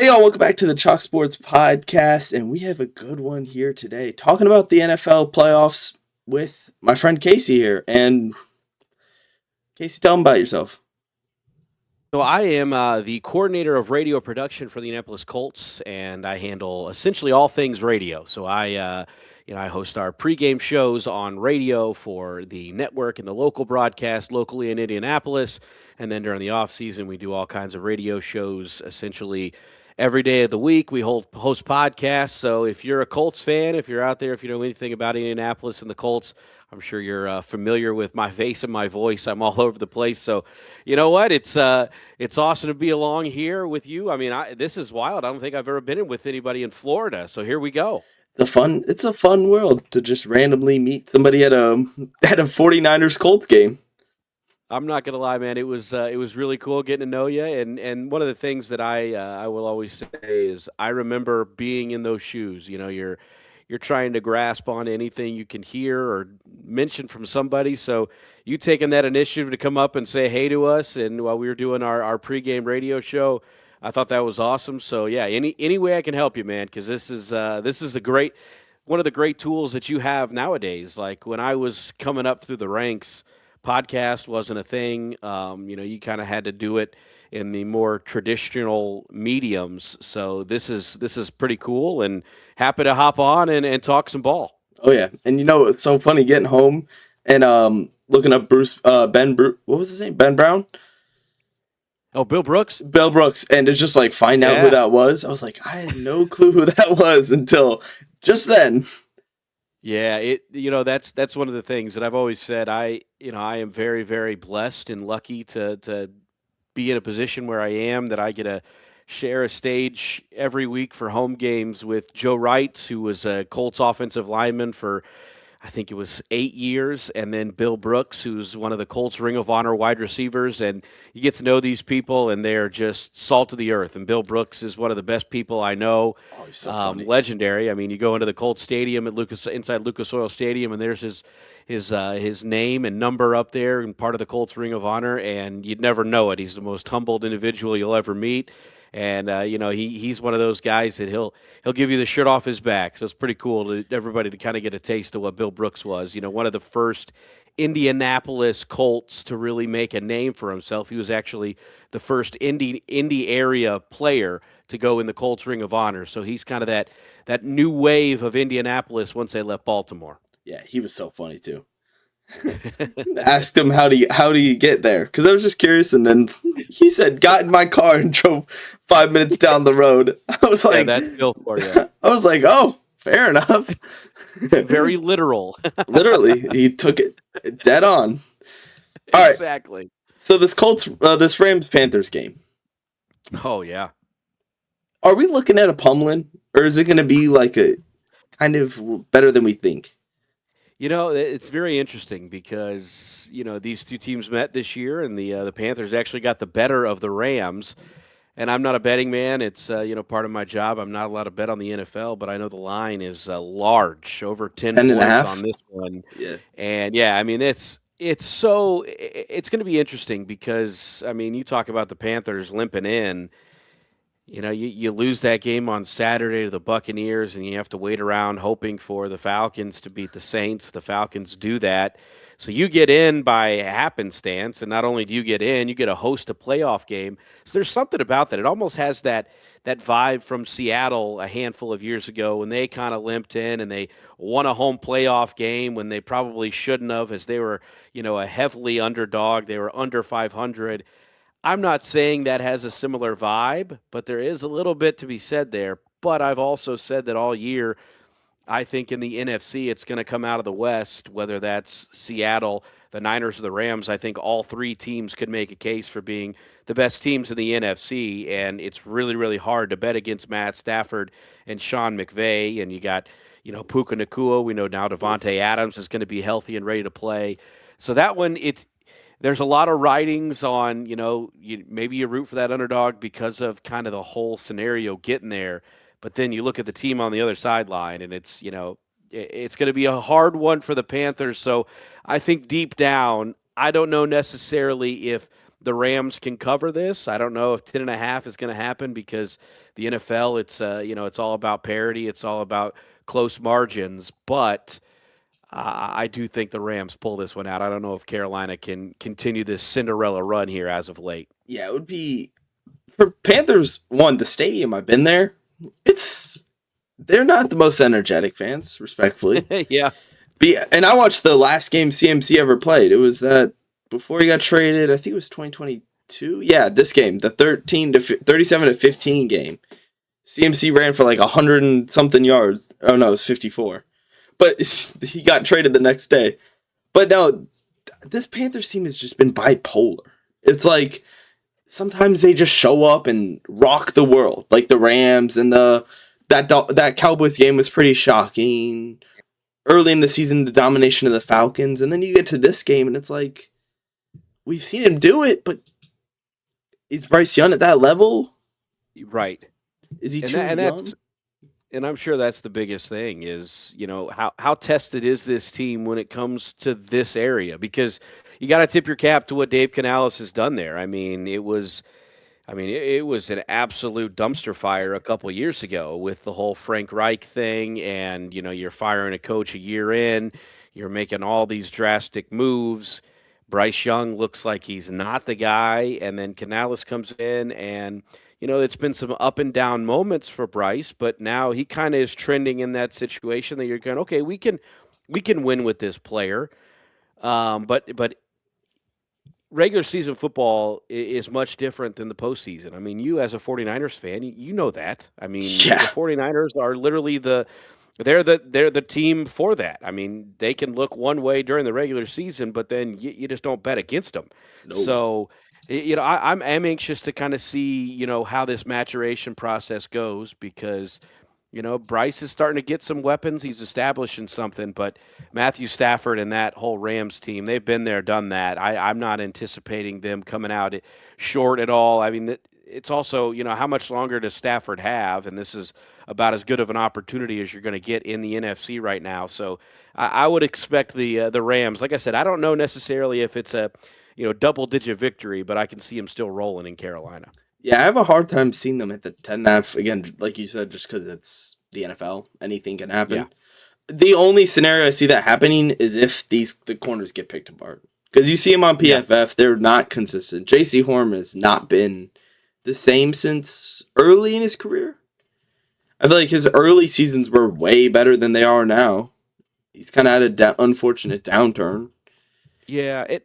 Hey y'all, welcome back to the Chalk Sports Podcast, and we have a good one here today, talking about the NFL playoffs with my friend Casey here. And Casey, tell him about yourself. So I am the coordinator of radio production for the Indianapolis Colts, and I handle essentially all things radio. So I host our pregame shows on radio for the network and the local broadcast locally in Indianapolis, and then during the off season we do all kinds of radio shows essentially every day of the week. We host podcasts. So if you're a Colts fan, if you're out there, if you know anything about Indianapolis and the Colts, I'm sure you're familiar with my face and my voice. I'm all over the place. So, you know what? It's awesome to be along here with you. I mean, this is wild. I don't think I've ever been in with anybody in Florida. So here we go. It's a fun world to just randomly meet somebody at a 49ers Colts game. I'm not gonna lie, man. It was really cool getting to know you. And one of the things that I will always say is I remember being in those shoes. You know, you're trying to grasp on anything you can hear or mention from somebody. So you taking that initiative to come up and say hey to us, and while we were doing our pregame radio show, I thought that was awesome. So yeah, any way I can help you, man, because this is a great one of the great tools that you have nowadays. Like when I was coming up through the ranks, podcast wasn't a thing. You kind of had to do it in the more traditional mediums. So this is pretty cool, and happy to hop on and talk some ball. Oh yeah, and it's so funny getting home and looking up what was his name? Ben Brown? Oh, Bill Brooks? Bill Brooks, and it's just like find out who Yeah. that was. I was like, I had no clue who that was until just then. Yeah, that's one of the things that I've always said. I am very very blessed and lucky to be in a position where I am, that I get to share a stage every week for home games with Joe Wright, who was a Colts offensive lineman for I think it was 8 years, and then Bill Brooks, who's one of the Colts Ring of Honor wide receivers. And you get to know these people, and they're just salt of the earth. And Bill Brooks is one of the best people I know. Oh, he's so funny. Legendary. I mean, you go into the Colts Stadium at inside Lucas Oil Stadium, and there's his name and number up there, and part of the Colts Ring of Honor, and you'd never know it. He's the most humbled individual you'll ever meet. And he's one of those guys that he'll give you the shirt off his back. So it's pretty cool to everybody to kind of get a taste of what Bill Brooks was. One of the first Indianapolis Colts to really make a name for himself. He was actually the first Indy area player to go in the Colts Ring of Honor. So he's kind of that new wave of Indianapolis once they left Baltimore. Yeah, he was so funny too. Asked him how do you get there? Because I was just curious, and then he said, "Got in my car and drove 5 minutes down the road." I was Yeah, like, that's Bill for you. I was like, oh, fair enough. Very literal. Literally, he took it dead on. All right, Exactly. so this Rams Panthers game. Oh yeah. Are we looking at a pummeling, or is it going to be like a kind of better than we think? It's very interesting because these two teams met this year, and the Panthers actually got the better of the Rams. And I'm not a betting man; it's part of my job. I'm not allowed to bet on the NFL, but I know the line is large, over 10 10 and a points half? on this one. Yeah. And yeah, I mean it's going to be interesting because I mean you talk about the Panthers limping in. You lose that game on Saturday to the Buccaneers, and you have to wait around hoping for the Falcons to beat the Saints. The Falcons do that. So you get in by happenstance, and not only do you get in, you get to host a playoff game. So there's something about that. It almost has that vibe from Seattle a handful of years ago when they kind of limped in and they won a home playoff game when they probably shouldn't have, as they were, a heavily underdog. They were under 500. I'm not saying that has a similar vibe, but there is a little bit to be said there. But I've also said that all year, I think in the NFC, it's going to come out of the West, whether that's Seattle, the Niners, or the Rams. I think all three teams could make a case for being the best teams in the NFC, and it's really, really hard to bet against Matt Stafford and Sean McVay. And you got, Puka Nacua. We know now Devontae Adams is going to be healthy and ready to play. So that one, there's a lot of writings on, maybe you root for that underdog because of kind of the whole scenario getting there. But then you look at the team on the other sideline, and it's going to be a hard one for the Panthers. So I think deep down, I don't know necessarily if the Rams can cover this. I don't know if 10.5 is going to happen because the NFL, it's all about parity. It's all about close margins. But I do think the Rams pull this one out. I don't know if Carolina can continue this Cinderella run here as of late. Yeah, it would be for Panthers. One, the stadium. I've been there. They're not the most energetic fans, respectfully. Yeah. And I watched the last game CMC ever played. It was that before he got traded. I think it was 2022. Yeah, this game, the 37-15 game. CMC ran for like 100 and something yards. Oh no, it was 54. But he got traded the next day. But no, this Panthers team has just been bipolar. It's like sometimes they just show up and rock the world, like the Rams and that Cowboys game was pretty shocking. Early in the season, the domination of the Falcons, and then you get to this game, and it's like we've seen him do it, but is Bryce Young at that level? Right. Is he too young? And I'm sure that's the biggest thing is, how tested is this team when it comes to this area? Because you got to tip your cap to what Dave Canales has done there. I mean, it was an absolute dumpster fire a couple of years ago with the whole Frank Reich thing, and you're firing a coach a year in, you're making all these drastic moves. Bryce Young looks like he's not the guy, and then Canales comes in, and it's been some up and down moments for Bryce, but now he kind of is trending in that situation that you're going, okay, we can win with this player, but regular season football is much different than the postseason. I mean, you as a 49ers fan, you know that. I mean, The 49ers are literally they're the team for that. I mean, they can look one way during the regular season, but then you just don't bet against them. No. So, I'm anxious to kind of see, how this maturation process goes because Bryce is starting to get some weapons. He's establishing something, but Matthew Stafford and that whole Rams team, they've been there, done that. I'm not anticipating them coming out short at all. I mean, it's also, how much longer does Stafford have? And this is about as good of an opportunity as you're going to get in the NFC right now. So I would expect the Rams. Like I said, I don't know necessarily if it's a double-digit victory, but I can see them still rolling in Carolina. Yeah, I have a hard time seeing them at the 10.5. Again, like you said, just because it's the NFL. Anything can happen. Yeah. The only scenario I see that happening is if the corners get picked apart. Because you see them on PFF, they're not consistent. J.C. Horn has not been the same since early in his career. I feel like his early seasons were way better than they are now. He's kind of had an unfortunate downturn. Yeah,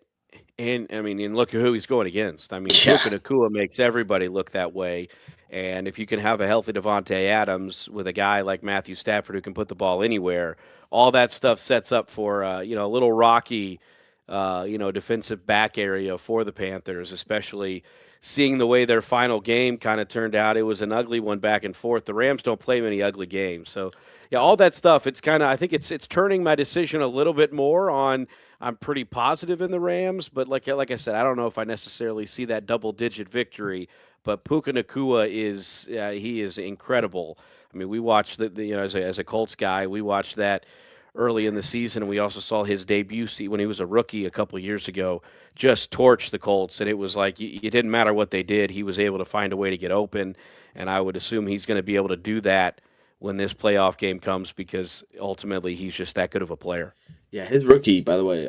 and look at who he's going against. I mean, Puka Nacua makes everybody look that way. And if you can have a healthy Devontae Adams with a guy like Matthew Stafford who can put the ball anywhere, all that stuff sets up for a little rocky, defensive back area for the Panthers, especially seeing the way their final game kind of turned out. It was an ugly one back and forth. The Rams don't play many ugly games, so yeah, all that stuff. It's kind of, I think it's turning my decision a little bit more on. I'm pretty positive in the Rams, but like I said, I don't know if I necessarily see that double-digit victory. But Puka Nacua he is incredible. I mean, we watched as a Colts guy, we watched that early in the season, and we also saw his debut when he was a rookie a couple of years ago, just torch the Colts, and it was like it didn't matter what they did, he was able to find a way to get open, and I would assume he's going to be able to do that when this playoff game comes because ultimately he's just that good of a player. Yeah, his rookie, by the way,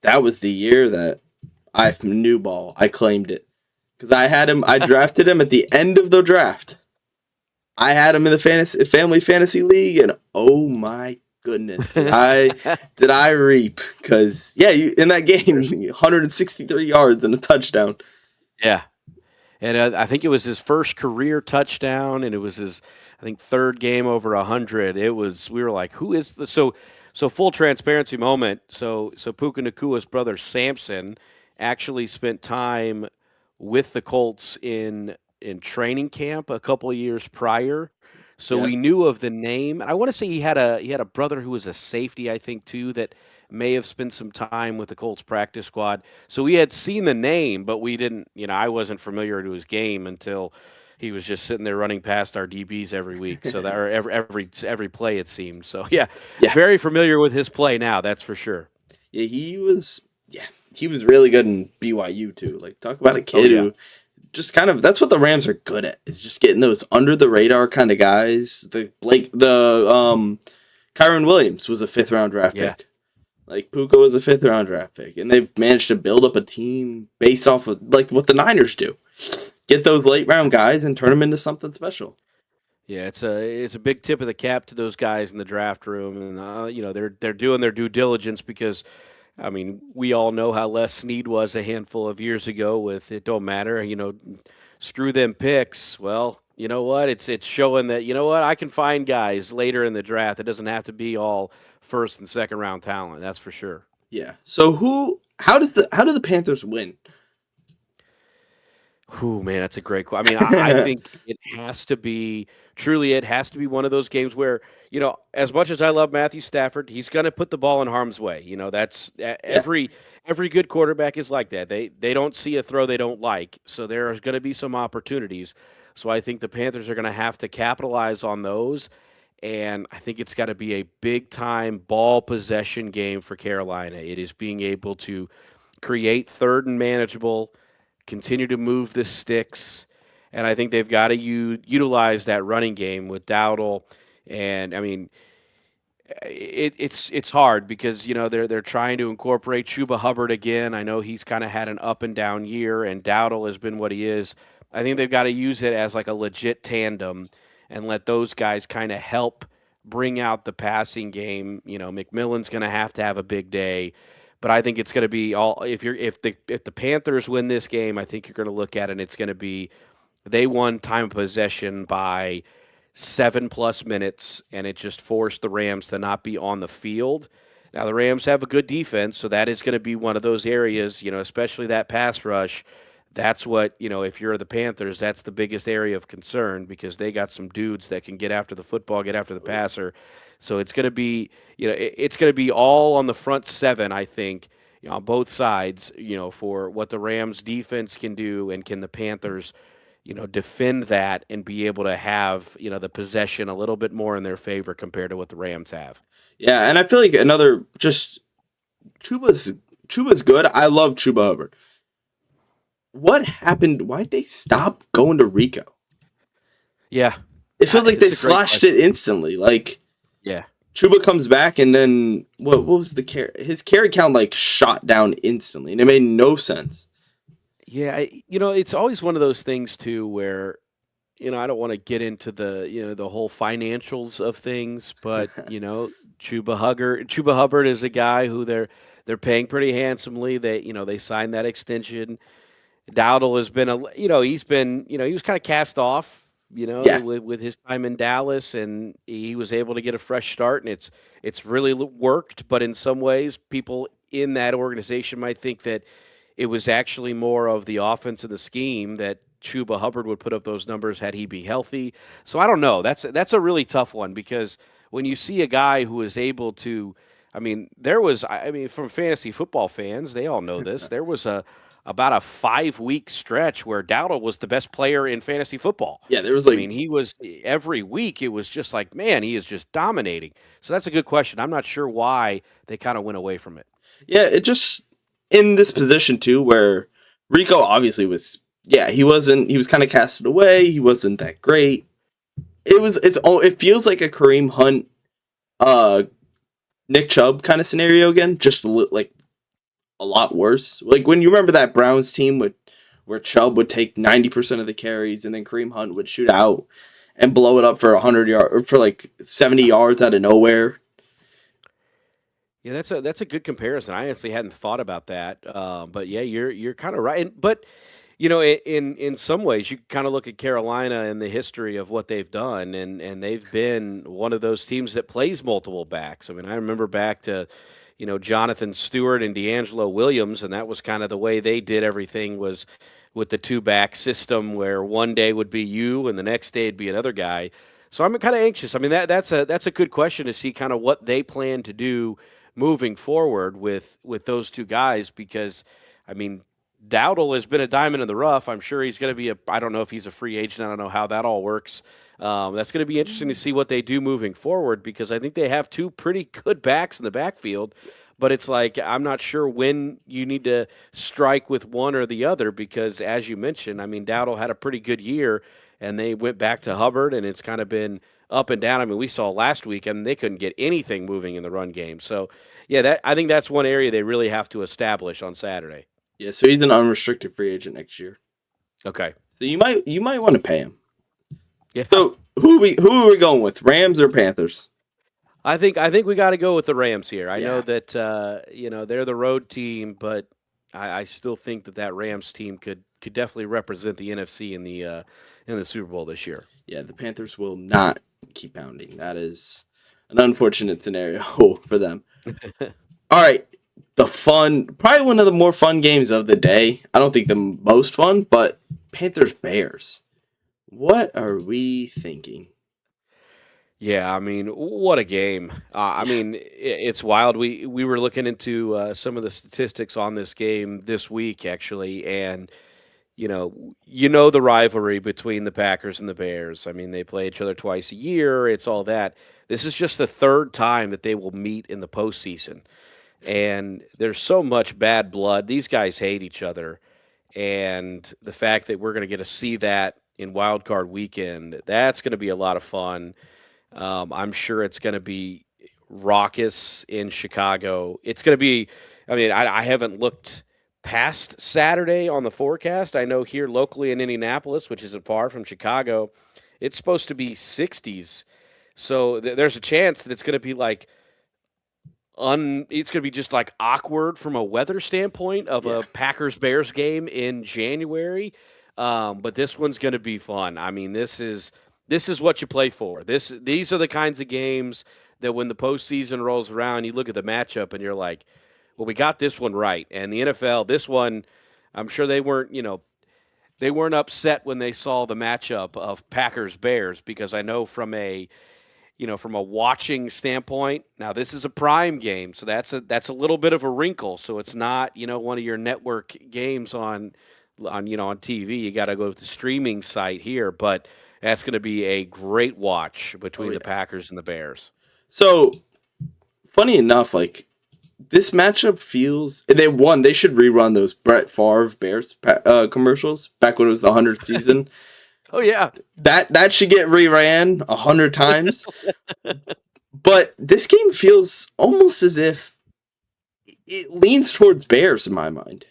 that was the year that I knew ball. I claimed it because I had him. I drafted him at the end of the draft. I had him in the family fantasy league, and oh my goodness, did I reap? Because in that game, 163 yards and a touchdown. Yeah, and I think it was his first career touchdown, and it was his, I think, third game over 100. We were like, who is the So full transparency moment. So Puka Nacua's brother Samson actually spent time with the Colts in training camp a couple of years prior. So we knew of the name. And I want to say he had a brother who was a safety, I think, too, that may have spent some time with the Colts practice squad. So we had seen the name, but we didn't, I wasn't familiar to his game until he was just sitting there running past our DBs every week. So that every play it seemed. So yeah, very familiar with his play now. That's for sure. Yeah, he was. Yeah, he was really good in BYU too. Like, talk about a Oh kid yeah, who just kind of, that's what the Rams are good at, is just getting those under the radar kind of guys. The Kyron Williams was a 5th round draft yeah. pick. Like, Puka was a 5th round draft pick, and they've managed to build up a team based off of like what the Niners do. Get those late round guys and turn them into something special. Yeah, it's a big tip of the cap to those guys in the draft room, and they're doing their due diligence because, I mean, we all know how Les Snead was a handful of years ago. With it don't matter, screw them picks. Well, you know what? It's showing that I can find guys later in the draft. It doesn't have to be all first and second round talent. That's for sure. Yeah. So how do the Panthers win? Whew, man, that's a great question. I mean, I think it has to be truly. It has to be one of those games where as much as I love Matthew Stafford, he's going to put the ball in harm's way. That's Yeah. every good quarterback is like that. They don't see a throw they don't like, so there are going to be some opportunities. So I think the Panthers are going to have to capitalize on those, and I think it's got to be a big time ball possession game for Carolina. It is being able to create third and manageable, continue to move the sticks, and I think they've got to utilize that running game with Dowdle. And I mean, it's hard because they're trying to incorporate Chuba Hubbard again. I know he's kind of had an up and down year, and Dowdle has been what he is. I think they've got to use it as like a legit tandem and let those guys kind of help bring out the passing game. McMillan's going to have a big day, but I think it's going to be all if the Panthers win this game, I think you're going to look at it and it's going to be they won time of possession by 7+ minutes, and it just forced the Rams to not be on the field. Now, the Rams have a good defense, so that is going to be one of those areas, especially that pass rush. That's what, if you're the Panthers, that's the biggest area of concern because they got some dudes that can get after the football, get after the passer. So it's going to be, it's going to be all on the front seven, I think, on both sides, for what the Rams defense can do and can the Panthers defend that and be able to have, the possession a little bit more in their favor compared to what the Rams have. Yeah, and I feel like another just Chuba's good. I love Chuba Hubbard. What happened? Why'd they stop going to Rico? Yeah. It feels like they It's a great slashed question. it instantly. Like, Yeah. Chuba comes back and then what was the carry? His carry count like shot down instantly, and it made no sense. Yeah. It's always one of those things too where, I don't want to get into the whole financials of things, but, Chuba Hubbard is a guy who they're paying pretty handsomely. They signed that extension. Dowdle has been he was kind of cast off, Yeah, with his time in Dallas, and he was able to get a fresh start, and it's really worked. But in some ways, people in that organization might think that it was actually more of the offense and the scheme that Chuba Hubbard would put up those numbers had he be healthy. So I don't know. That's a really tough one because when you see a guy who is able to, from fantasy football fans, they all know this. There was about a 5-week stretch where Dowdle was the best player in fantasy football. yeah. There was I like mean, he was every week. It was just like, man, he is just dominating. So that's a good question. I'm not sure why they kind of went away from it. yeah. It just in this position too, where Rico obviously was. Yeah, he wasn't. He was kind of casted away. He wasn't that great. It feels like a Kareem Hunt, uh, Nick Chubb kind of scenario again. Just like a lot worse. Like when you remember that Browns team where Chubb would take 90% of the carries and then Kareem Hunt would shoot out and blow it up for 100 yards or for like 70 yards out of nowhere. Yeah, that's a good comparison. I actually hadn't thought about that, but yeah, you're kind of right. But in some ways, you kind of look at Carolina and the history of what they've done, and they've been one of those teams that plays multiple backs. I mean, I remember back to Jonathan Stewart and D'Angelo Williams, and that was kind of the way they did everything was with the two-back system, where one day would be you and the next day it'd be another guy. So I'm kind of anxious. I mean, that's a good question to see kind of what they plan to do moving forward with those two guys because, I mean, Dowdle has been a diamond in the rough. I'm sure he's going to be I don't know if he's a free agent. I don't know how that all works. That's going to be interesting to see what they do moving forward because I think they have two pretty good backs in the backfield. but it's like I'm not sure when you need to strike with one or the other because, as you mentioned, I mean, Dowdle had a pretty good year, and they went back to Hubbard, and it's kind of been up and down. I mean, we saw last week, and they couldn't get anything moving in the run game. So, yeah, that I think that's one area they really have to establish on Saturday. Yeah, so he's an unrestricted free agent next year. Okay. So you might want to pay him. Yeah. So who are we going with? Rams or Panthers? I think we got to go with the Rams here. I know Yeah. that they're the road team, but I still think that Rams team could definitely represent the NFC in the Super Bowl this year. Yeah, the Panthers will not keep pounding. That is an unfortunate scenario for them. All right, probably one of the more fun games of the day. I don't think the most fun, but Panthers Bears. What are we thinking? Yeah, I mean, what a game! I mean, it's wild. We were looking into some of the statistics on this game this week, actually, and you know the rivalry between the Packers and the Bears. I mean, they play each other twice a year. It's all that. This is just the third time that they will meet in the postseason, and there's so much bad blood. These guys hate each other, and the fact that we're going to get to see that in Wild Card Weekend, that's going to be a lot of fun. I'm sure it's going to be raucous in Chicago. It's going to be, I mean, I haven't looked past Saturday on the forecast. I know here locally in Indianapolis, which isn't far from Chicago, it's supposed to be 60s. So there's a chance that it's going to be like it's going to be just like awkward from a weather standpoint of Yeah. a Packers Bears game in January. But this one's going to be fun. I mean, this is what you play for. These are the kinds of games that when the postseason rolls around, you look at the matchup and you're like, well, we got this one right. And the NFL, this one, I'm sure they weren't upset when they saw the matchup of Packers Bears because I know from a watching standpoint, now this is a prime game, so that's a little bit of a wrinkle. So it's not, one of your network games on TV. You got to go to the streaming site here, but that's going to be a great watch between the Packers and the Bears. So, funny enough, like this matchup feels they should rerun those Brett Favre Bears commercials back when it was the 100th season. Oh yeah, that should get reran 100 times. But this game feels almost as if it leans towards Bears in my mind.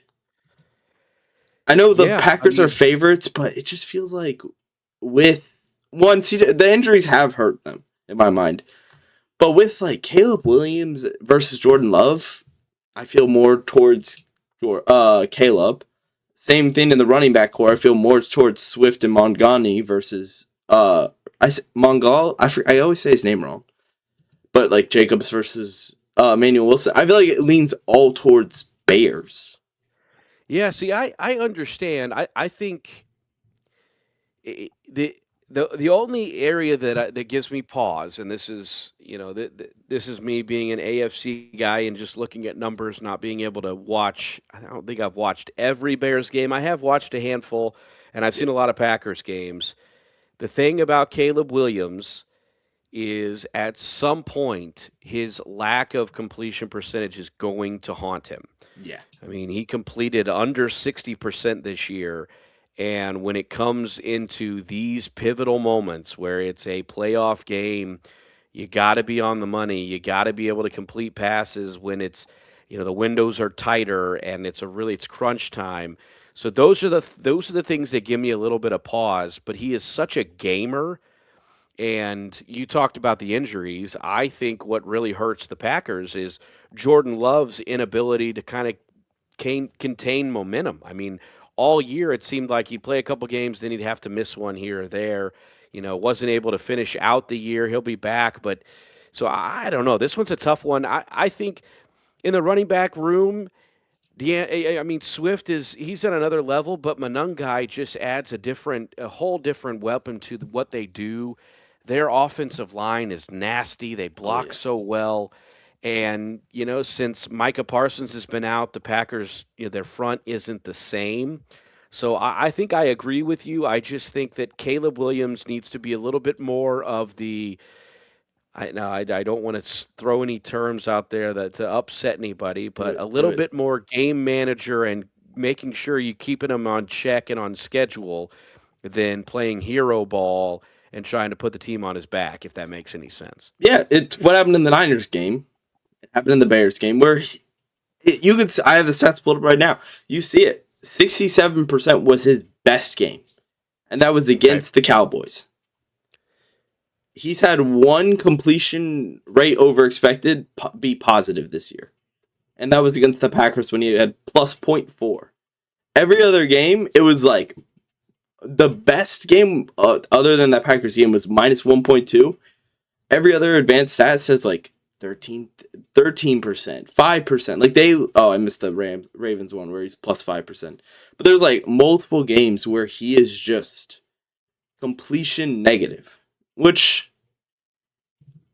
I know the Packers are favorites, but it just feels like the injuries have hurt them in my mind. But with like Caleb Williams versus Jordan Love, I feel more towards Caleb. Same thing in the running back core. I feel more towards Swift and Mongani versus Mongal. I always say his name wrong, but like Jacobs versus Emmanuel Wilson. I feel like it leans all towards Bears. Yeah. See, I understand. I think the only area that gives me pause, and this is this is me being an AFC guy and just looking at numbers, not being able to watch. I don't think I've watched every Bears game. I have watched a handful, and I've seen a lot of Packers games. The thing about Caleb Williams is at some point his lack of completion percentage is going to haunt him. Yeah. I mean, he completed under 60% this year. And when it comes into these pivotal moments where it's a playoff game, you got to be on the money. You got to be able to complete passes when it's, the windows are tighter and it's crunch time. So those are the things that give me a little bit of pause. But he is such a gamer. And you talked about the injuries. I think what really hurts the Packers is Jordan Love's inability to kind of contain momentum. I mean, all year it seemed like he'd play a couple games, then he'd have to miss one here or there. Wasn't able to finish out the year. He'll be back, but so I don't know. This one's a tough one. I think in the running back room, Swift he's at another level, but Monangai just adds a whole different weapon to what they do. Their offensive line is nasty. They block so well. And, since Micah Parsons has been out, the Packers, their front isn't the same. So I think I agree with you. I just think that Caleb Williams needs to be a little bit more of the I don't want to throw any terms out there that to upset anybody, Do but a it. Do little it. bit more game manager and making sure you keeping them on check and on schedule than playing hero ball and trying to put the team on his back, if that makes any sense. Yeah, it's what happened in the Niners game. It happened in the Bears game where you could. I have the stats pulled up right now. You see it. 67% was his best game, and that was Okay. against the Cowboys. He's had one completion rate over expected be positive this year, and that was against the Packers when he had plus +0.4. Every other game, it was like the best game other than that Packers game was minus 1.2. Every other advanced stat says like 13%, 5%. Like I missed the Ravens one where he's plus 5%. But there's like multiple games where he is just completion negative, which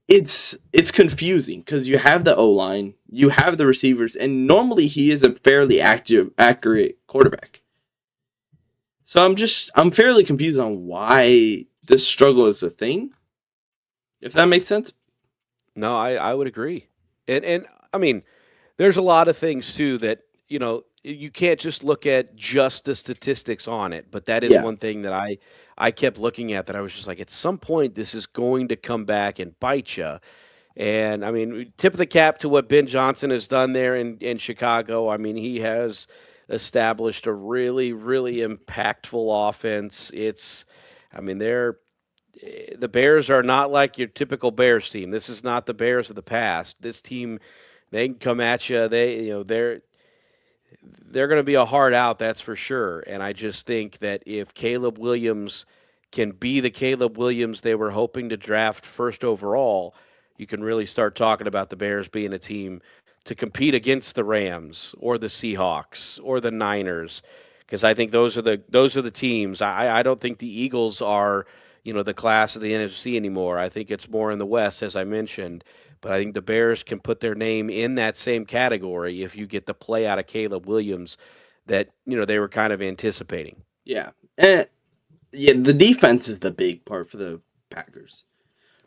it's confusing because you have the O-line, you have the receivers, and normally he is a fairly accurate quarterback. So I'm fairly confused on why this struggle is a thing. If that makes sense. No, I would agree. And I mean, there's a lot of things too that, you can't just look at just the statistics on it, but that is Yeah. one thing that I kept looking at that I was just like, at some point this is going to come back and bite you. And I mean, tip of the cap to what Ben Johnson has done there in Chicago. I mean, he has established a really, really impactful offense. I mean, the Bears are not like your typical Bears team. This is not the Bears of the past. This team, they can come at you. They're going to be a hard out, that's for sure. And I just think that if Caleb Williams can be the Caleb Williams they were hoping to draft first overall, you can really start talking about the Bears being a team to compete against the Rams or the Seahawks or the Niners, because I think those are the teams. I don't think the Eagles are the class of the NFC anymore. I think it's more in the West, as I mentioned. But I think the Bears can put their name in that same category if you get the play out of Caleb Williams that they were kind of anticipating. Yeah. Yeah, the defense is the big part for the Packers.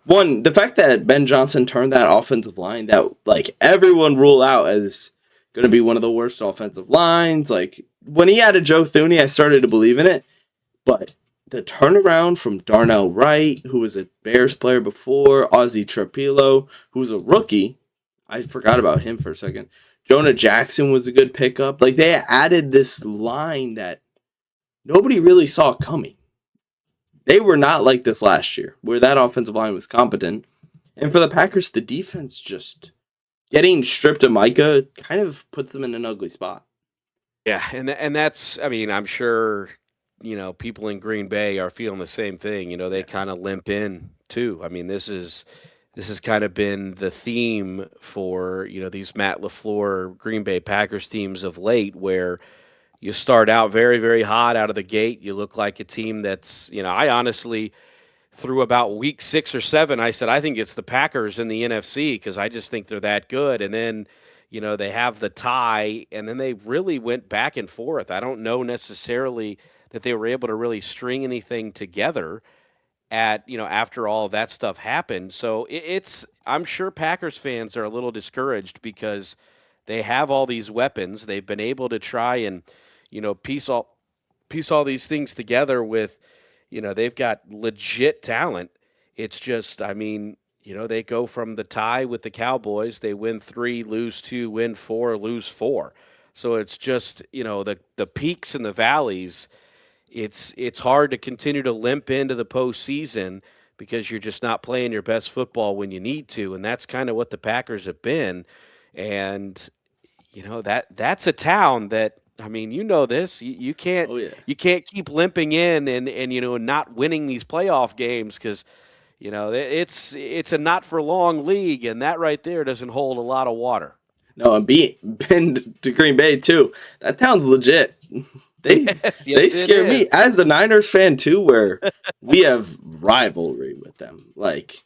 One, the fact that Ben Johnson turned that offensive line that like everyone ruled out as going to be one of the worst offensive lines. Like when he added Joe Thuney, I started to believe in it. But the turnaround from Darnell Wright, who was a Bears player before, Ozzie Trapilo, who was a rookie, I forgot about him for a second. Jonah Jackson was a good pickup. Like they added this line that nobody really saw coming. They were not like this last year, where that offensive line was competent. And for the Packers, the defense just getting stripped of Micah kind of puts them in an ugly spot. Yeah, and that's, I mean, I'm sure people in Green Bay are feeling the same thing. They kind of limp in too. I mean, this has kind of been the theme for these Matt LaFleur Green Bay Packers teams of late, where you start out very, very hot out of the gate. You look like a team that's, I honestly, through about week 6 or 7, I said, I think it's the Packers in the NFC because I just think they're that good. And then, they have the tie, and then they really went back and forth. I don't know necessarily that they were able to really string anything together after all of that stuff happened. So I'm sure Packers fans are a little discouraged because they have all these weapons. They've been able to try and piece all these things together with, they've got legit talent. It's just, I mean, they go from the tie with the Cowboys, they win 3, lose 2, win 4, lose 4. So it's just, the peaks and the valleys. It's hard to continue to limp into the postseason because you're just not playing your best football when you need to, and that's kind of what the Packers have been. And that's a town that, I mean, this. You can't Oh yeah. you can't keep limping in and not winning these playoff games because it's a not for long league, and that right there doesn't hold a lot of water. No, and been to Green Bay too. That town's legit. They Yes, they yes, it scare me is. as a Niners fan too, where we have rivalry with them. Like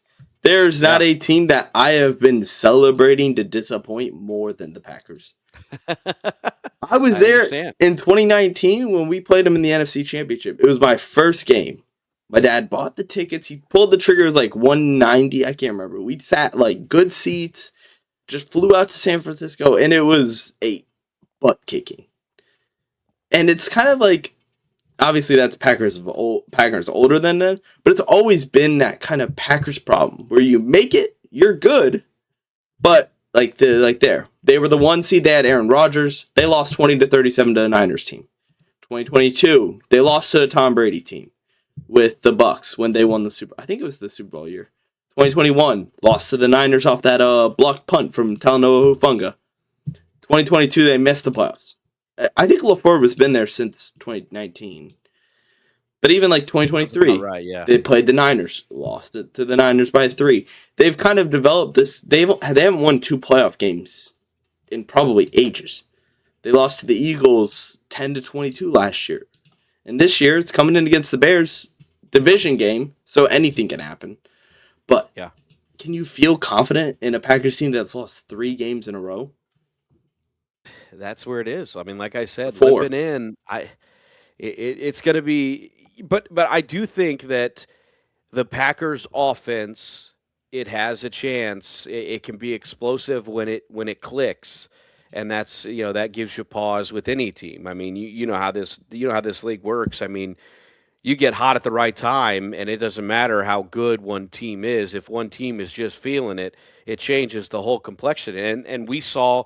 there's not Yeah. a team that I have been celebrating to disappoint more than the Packers. I was I there understand. in 2019 when we played them in the NFC Championship. It was my first game. My dad bought the tickets. He pulled the trigger. It was like 190. I can't remember. We sat like good seats. Just flew out to San Francisco, and it was a butt kicking. And it's kind of like, obviously that's Packers older than them, but it's always been that kind of Packers problem where you make it, you're good, but they were the 1 seed. They had Aaron Rodgers. They lost 20-37 to the Niners team. 2022, they lost to a Tom Brady team with the Bucks when they won the Super. I think it was the Super Bowl year. 2021, lost to the Niners off that blocked punt from Talanoa Hufanga. 2022, they missed the playoffs. I think LaFleur has been there since 2019. But even like 2023, right, yeah. They played the Niners, lost it to the Niners by 3. They've kind of developed this. They haven't won 2 playoff games in probably ages. They lost to the Eagles 10-22 last year. And this year, it's coming in against the Bears, division game, so anything can happen. But yeah, can you feel confident in a Packers team that's lost 3 games in a row? That's where it is. I mean, like I said, 4. limping in, it's going to be. But I do think that the Packers offense, it has a chance. It can be explosive when it clicks, and that's that gives you pause with any team. I mean, you know how this league works. I mean, you get hot at the right time, and it doesn't matter how good one team is. If one team is just feeling it, it changes the whole complexion. And we saw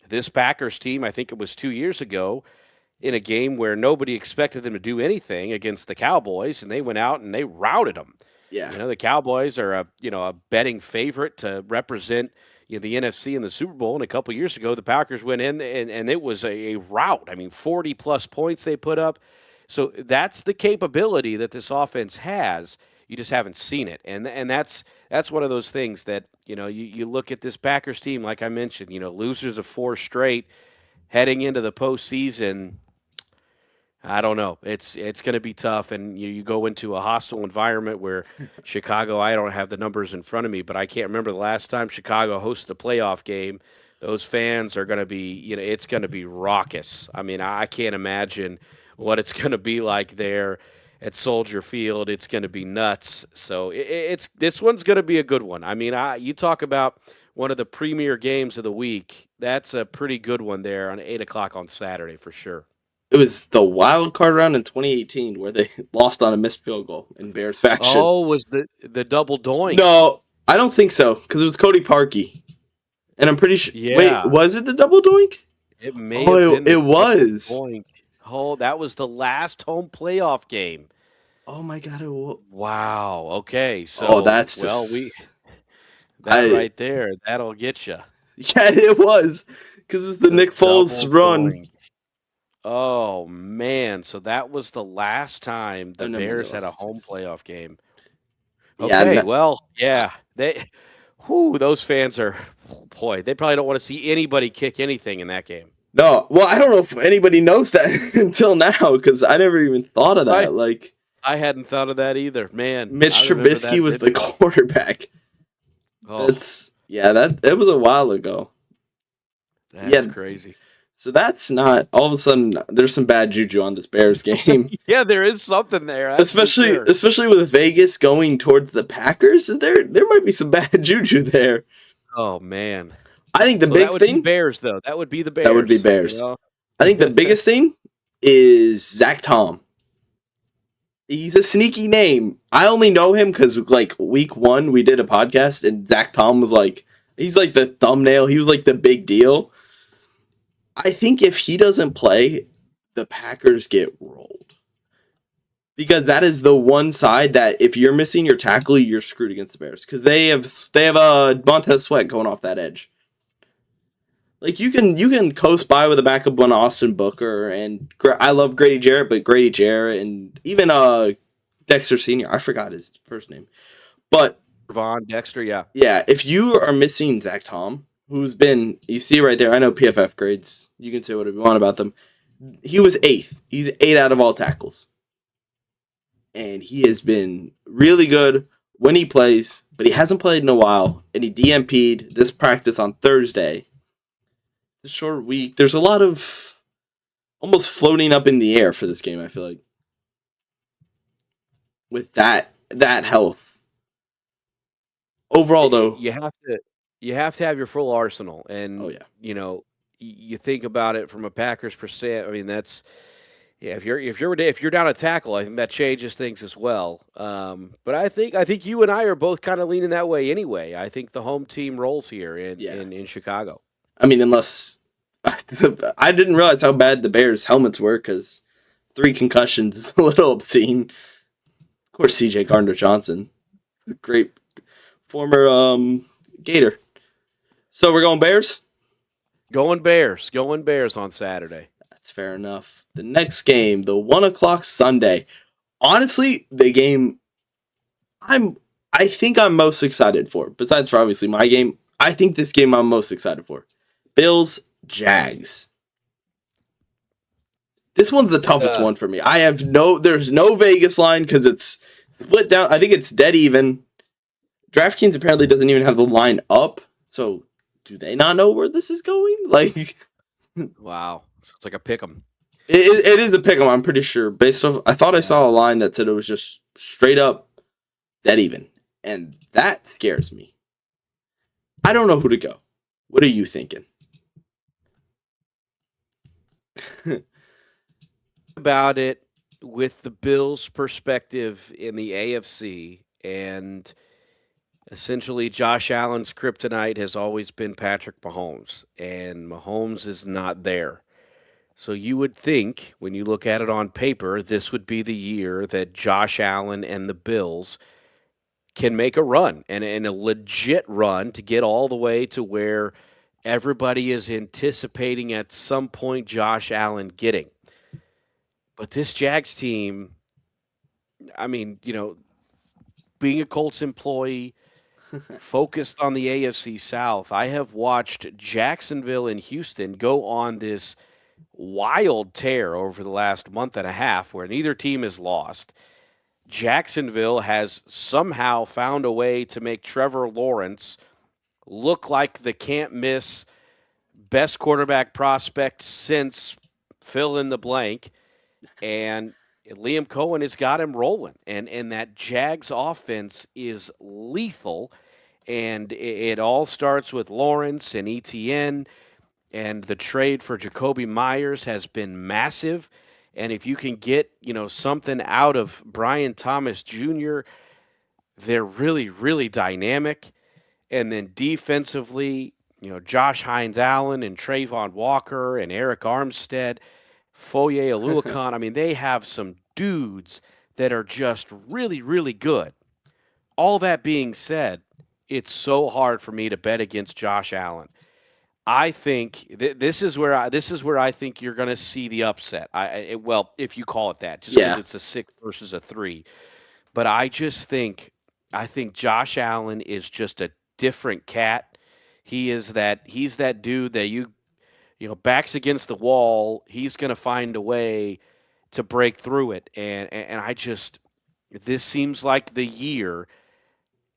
this Packers team, I think it was 2 years ago, in a game where nobody expected them to do anything against the Cowboys, and they went out and they routed them. Yeah. The Cowboys are a betting favorite to represent the NFC in the Super Bowl. And a couple years ago, the Packers went in and it was a rout. I mean, 40-plus points they put up. So that's the capability that this offense has. You just haven't seen it, and that's one of those things that you look at this Packers team, like I mentioned, losers of 4 straight, heading into the postseason. I don't know. It's going to be tough, and you go into a hostile environment where Chicago. I don't have the numbers in front of me, but I can't remember the last time Chicago hosted a playoff game. Those fans are going to be, it's going to be raucous. I mean, I can't imagine what it's going to be like there at Soldier Field. It's going to be nuts. So this one's going to be a good one. I mean, you talk about one of the premier games of the week. That's a pretty good one there on 8 o'clock on Saturday for sure. It was the wild card round in 2018 where they lost on a missed field goal in Bears faction. Oh, was the double doink? No, I don't think so, because it was Cody Parkey. And I'm pretty sure. Yeah. Wait, was it the double doink? It may have been. It was. Doink. Oh, that was the last home playoff game. Oh my God! Wow. Okay. So. That's right there. That'll get you. Yeah, it was because it was the Nick Foles run. Doink. Oh man! So that was the last time the Bears had a home playoff game. Okay. Yeah, those fans are. Boy, they probably don't want to see anybody kick anything in that game. No, well, I don't know if anybody knows that until now, because I never even thought of that. I hadn't thought of that either, man. Mitch Trubisky was the quarterback. Oh. That was a while ago. That's crazy. So that's not all of a sudden. There's some bad juju on this Bears game. Yeah, there is something there, especially with Vegas going towards the Packers. There might be some bad juju there. Oh man. I think the big thing be Bears though. That would be the Bears. That would be Bears. I think the biggest thing is Zach Tom. He's a sneaky name. I only know him because week 1 we did a podcast and Zach Tom was he's the thumbnail. He was the big deal. I think if he doesn't play, the Packers get rolled. Because that is the one side that if you're missing your tackle, you're screwed against the Bears. Because they have Montez Sweat going off that edge. You can coast by with a backup on Austin Booker, and I love Grady Jarrett, but Grady Jarrett and even Dexter Sr. I forgot his first name, but Von Dexter, yeah. If you are missing Zach Tom, who's been, you see right there, I know PFF grades. You can say whatever you want about them. He was 8th. He's 8 out of all tackles, and he has been really good when he plays, but he hasn't played in a while, and he DNP'd this practice on Thursday. The short week, there's a lot of almost floating up in the air for this game, I feel like. with that health. Overall, though, you have to have your full arsenal, oh and yeah, you think about it from a Packers percent. I mean, that's yeah. If you're down a tackle, I think that changes things as well. But I think you and I are both kind of leaning that way anyway. I think the home team rolls here yeah. in Chicago. I mean, unless I didn't realize how bad the Bears' helmets were because 3 concussions is a little obscene. Of course, C.J. Gardner Johnson, great former Gator. So we're going Bears. Going Bears on Saturday. That's fair enough. The next game, the 1 o'clock Sunday. Honestly, the game I think I'm most excited for. Besides for obviously my game, I think this game I'm most excited for. Bills Jags. This one's the toughest one for me. There's no Vegas line because it's split down. I think it's dead even. DraftKings apparently doesn't even have the line up. So do they not know where this is going? Like, Wow, so it's like a pick 'em. it is a pick 'em, I'm pretty sure. Based off, I thought I saw a line that said it was just straight up dead even. And that scares me. I don't know who to go. What are you thinking? About it with the Bills' perspective in the AFC, and essentially Josh Allen's kryptonite has always been Patrick Mahomes, and Mahomes is not there. So you would think, when you look at it on paper, this would be the year that Josh Allen and the Bills can make a run and a legit run to get all the way to where everybody is anticipating at some point Josh Allen getting. But this Jags team, I mean, being a Colts employee, focused on the AFC South, I have watched Jacksonville and Houston go on this wild tear over the last month and a half where neither team has lost. Jacksonville has somehow found a way to make Trevor Lawrence look like the can't miss best quarterback prospect since fill in the blank. And Liam Cohen has got him rolling. And that Jags offense is lethal. And it all starts with Lawrence and ETN. And the trade for Jacoby Myers has been massive. And if you can get, something out of Brian Thomas Jr., they're really, really dynamic. And then defensively, Josh Hines Allen and Trayvon Walker and Eric Armstead, Foye Oluokun. I mean, they have some dudes that are just really, really good. All that being said, it's so hard for me to bet against Josh Allen. I think this is where I think you're going to see the upset. Well, if you call it that, just because it's a 6 versus a 3. But I think Josh Allen is just a different cat. He's that dude that backs against the wall. He's going to find a way to break through it. And this seems like the year,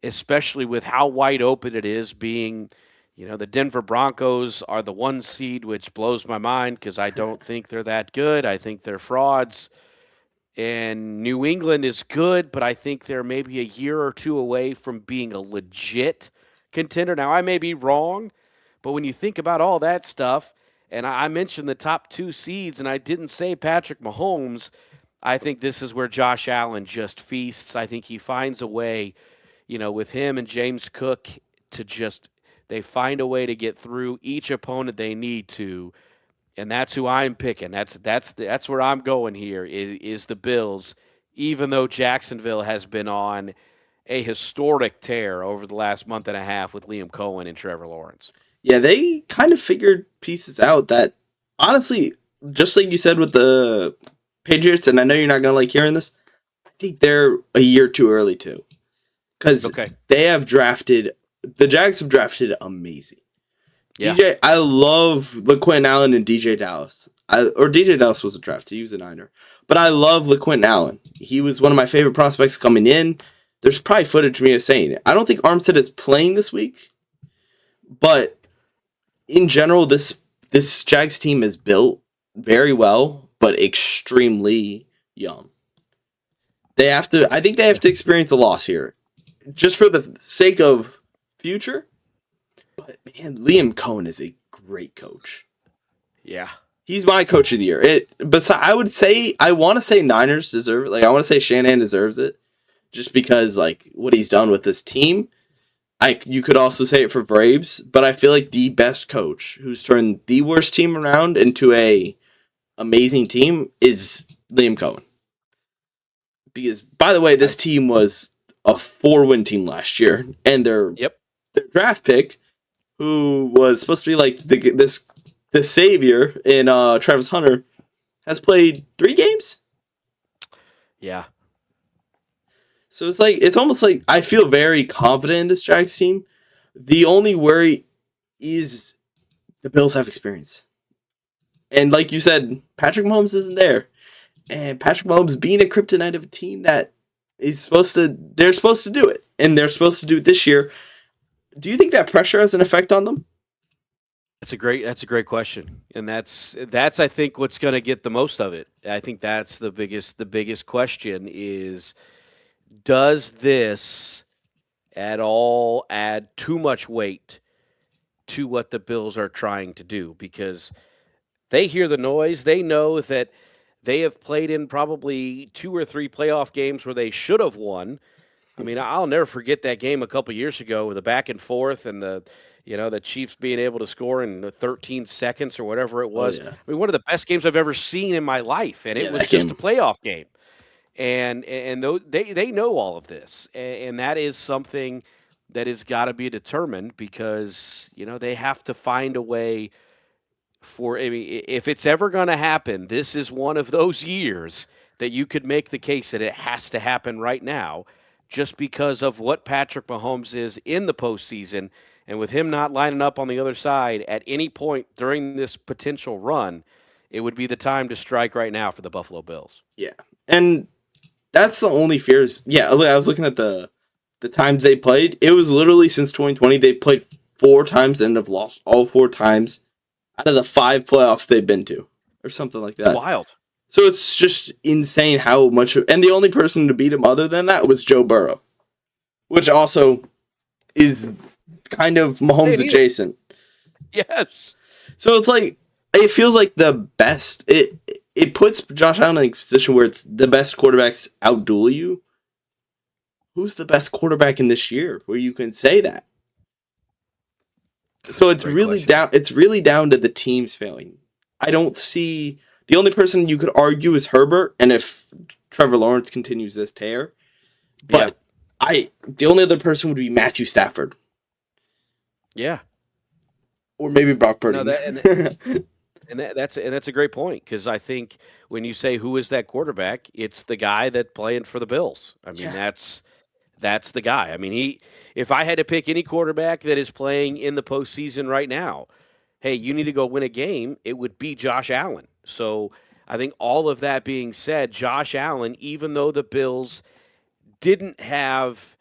especially with how wide open it is being, the Denver Broncos are the 1 seed, which blows my mind because I don't think they're that good. I think they're frauds. And New England is good, but I think they're maybe a year or 2 away from being a legit contender. Now, I may be wrong, but when you think about all that stuff, and I mentioned the top 2 seeds, and I didn't say Patrick Mahomes, I think this is where Josh Allen just feasts. I think he finds a way, with him and James Cook they find a way to get through each opponent they need to. And that's who I'm picking. That's where I'm going here is the Bills, even though Jacksonville has been on a historic tear over the last month and a half with Liam Cohen and Trevor Lawrence. Yeah, they kind of figured pieces out that, honestly, just like you said with the Patriots, and I know you're not going to like hearing this, I think they're a year too early too. Because the Jags have drafted amazing. Yeah. I love LaQuentin Allen and DJ Dallas. DJ Dallas was a draft. He was a Niner. But I love LaQuentin Allen. He was one of my favorite prospects coming in. There's probably footage of me saying it. I don't think Armstead is playing this week. But in general, this Jags team is built very well, but extremely young. They have to. I think they have to experience a loss here, just for the sake of future. But man, Liam Cohen is a great coach. Yeah. He's my coach of the year. I want to say Niners deserve it. Like I want to say Shanahan deserves it, just because like what he's done with this team. You could also say it for Braves, but I feel like the best coach who's turned the worst team around into a amazing team is Liam Cohen. Because by the way, this team was a 4-win team last year, and their draft pick, who was supposed to be like the savior in Travis Hunter, has played 3 games. Yeah. So it's almost like I feel very confident in this Jags team. The only worry is the Bills have experience. And like you said, Patrick Mahomes isn't there. And Patrick Mahomes being a kryptonite of a team that they're supposed to do it. And they're supposed to do it this year. Do you think that pressure has an effect on them? That's a great question. And that's I think what's going to get the most of it. I think that's the biggest question is, does this at all add too much weight to what the Bills are trying to do? Because they hear the noise. They know that they have played in probably 2 or 3 playoff games where they should have won. I mean, I'll never forget that game a couple years ago with the back and forth and the Chiefs being able to score in 13 seconds or whatever it was. Oh, yeah. I mean, one of the best games I've ever seen in my life, and it was just a playoff game. And they know all of this, and that is something that has got to be determined because they have to find a way for. I mean, if it's ever going to happen, this is one of those years that you could make the case that it has to happen right now, just because of what Patrick Mahomes is in the postseason, and with him not lining up on the other side at any point during this potential run, it would be the time to strike right now for the Buffalo Bills. Yeah, and that's the only fears. Yeah, I was looking at the times they played. It was literally since 2020 they played 4 times and have lost all 4 times out of the 5 playoffs they've been to, or something like that. It's wild. So it's just insane how much. And the only person to beat him other than that was Joe Burrow, which also is kind of Mahomes adjacent. Yes. So it's like it feels like the best. It puts Josh Allen in a position where it's the best quarterbacks outduel you. Who's the best quarterback in this year where you can say that? So it's really down. It's really down to the teams failing. I don't see the only person you could argue is Herbert, and if Trevor Lawrence continues this tear, but the only other person would be Matthew Stafford. Yeah, or maybe Brock Purdy. No, that's a great point because I think when you say who is that quarterback, it's the guy that playing for the Bills. I mean, that's the guy. I mean, if I had to pick any quarterback that is playing in the postseason right now, hey, you need to go win a game, it would be Josh Allen. So I think all of that being said, Josh Allen, even though the Bills didn't have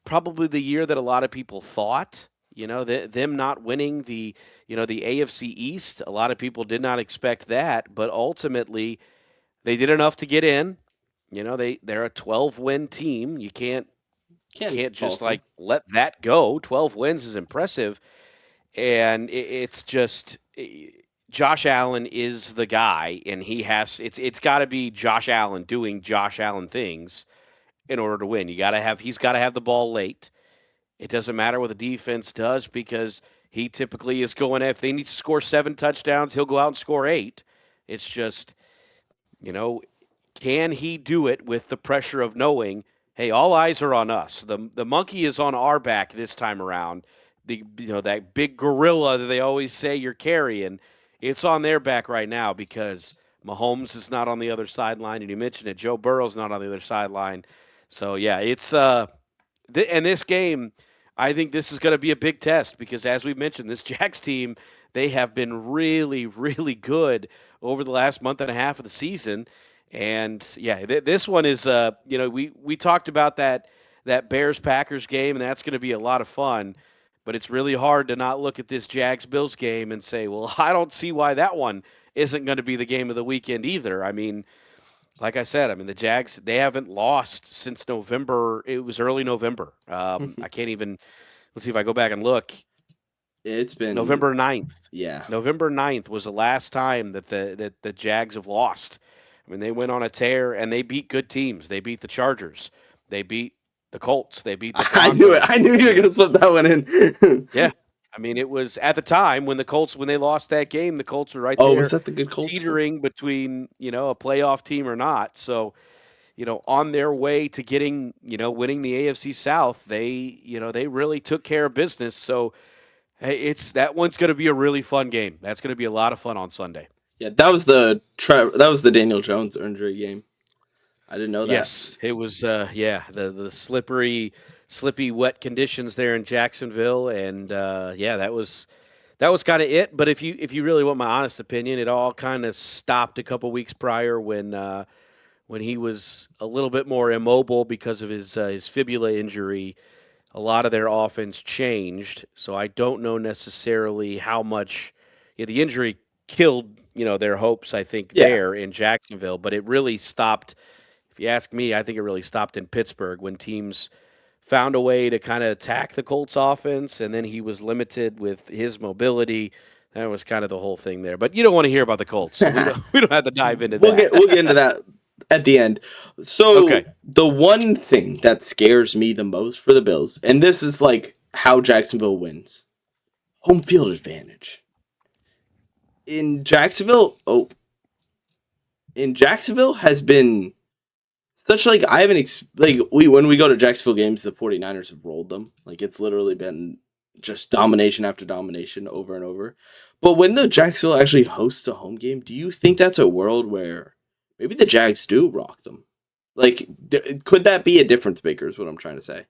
probably the year that a lot of people thought, them not winning the AFC East, a lot of people did not expect that, but ultimately they did enough to get in. They're a 12-win team. You can't just let that go. 12 wins is impressive, and it's just Josh Allen is the guy, and it's got to be Josh Allen doing Josh Allen things in order to win. He's got to have the ball late. It doesn't matter what the defense does because he typically is going, if they need to score 7 touchdowns, he'll go out and score 8. It's just, can he do it with the pressure of knowing, hey, all eyes are on us. The monkey is on our back this time around. That big gorilla that they always say you're carrying, it's on their back right now because Mahomes is not on the other sideline, and you mentioned it, Joe Burrow's not on the other sideline. So, yeah, it's and this game, I think this is going to be a big test because, as we mentioned, this Jags team, they have been really, really good over the last month and a half of the season. And, yeah, this one is, we talked about that Bears-Packers game, and that's going to be a lot of fun. But it's really hard to not look at this Jags-Bills game and say, well, I don't see why that one isn't going to be the game of the weekend either. I mean, like I said, I mean the Jags, they haven't lost since November. It was early November. I can't even. Let's see if I go back and look. It's been, November 9th. yeah. November 9th was the last time that the Jags have lost. I mean, they went on a tear and they beat good teams. They beat the Chargers. They beat the Colts. They beat the I knew it. Broncos. I knew you were going to slip that one in. Yeah. I mean, it was at the time when when they lost that game, the Colts were right Oh, was there that the good Colts? teetering between, a playoff team or not. So, on their way to getting, winning the AFC South, they really took care of business. So, hey, that one's going to be a really fun game. That's going to be a lot of fun on Sunday. Yeah, that was the Daniel Jones injury game. I didn't know that. Yes, it was. The slippy, wet conditions there in Jacksonville, and that was kind of it. But if you really want my honest opinion, it all kind of stopped a couple weeks prior when he was a little bit more immobile because of his fibula injury. A lot of their offense changed, so I don't know necessarily how much the injury killed their hopes. I think there in Jacksonville, but it really stopped. If you ask me, I think it really stopped in Pittsburgh when teams found a way to kind of attack the Colts offense, and then he was limited with his mobility. That was kind of the whole thing there. But you don't want to hear about the Colts, so we don't have to dive into that. We'll get into that at the end. So Okay. The one thing that scares me the most for the Bills, and this is like how Jacksonville wins, home field advantage. In Jacksonville has been such like I haven't when we go to Jacksonville games, the 49ers have rolled them. Like it's literally been just domination after domination over and over. But when the Jacksonville actually hosts a home game, do you think that's a world where maybe the Jags do rock them? Like, could that be a difference maker is what I'm trying to say.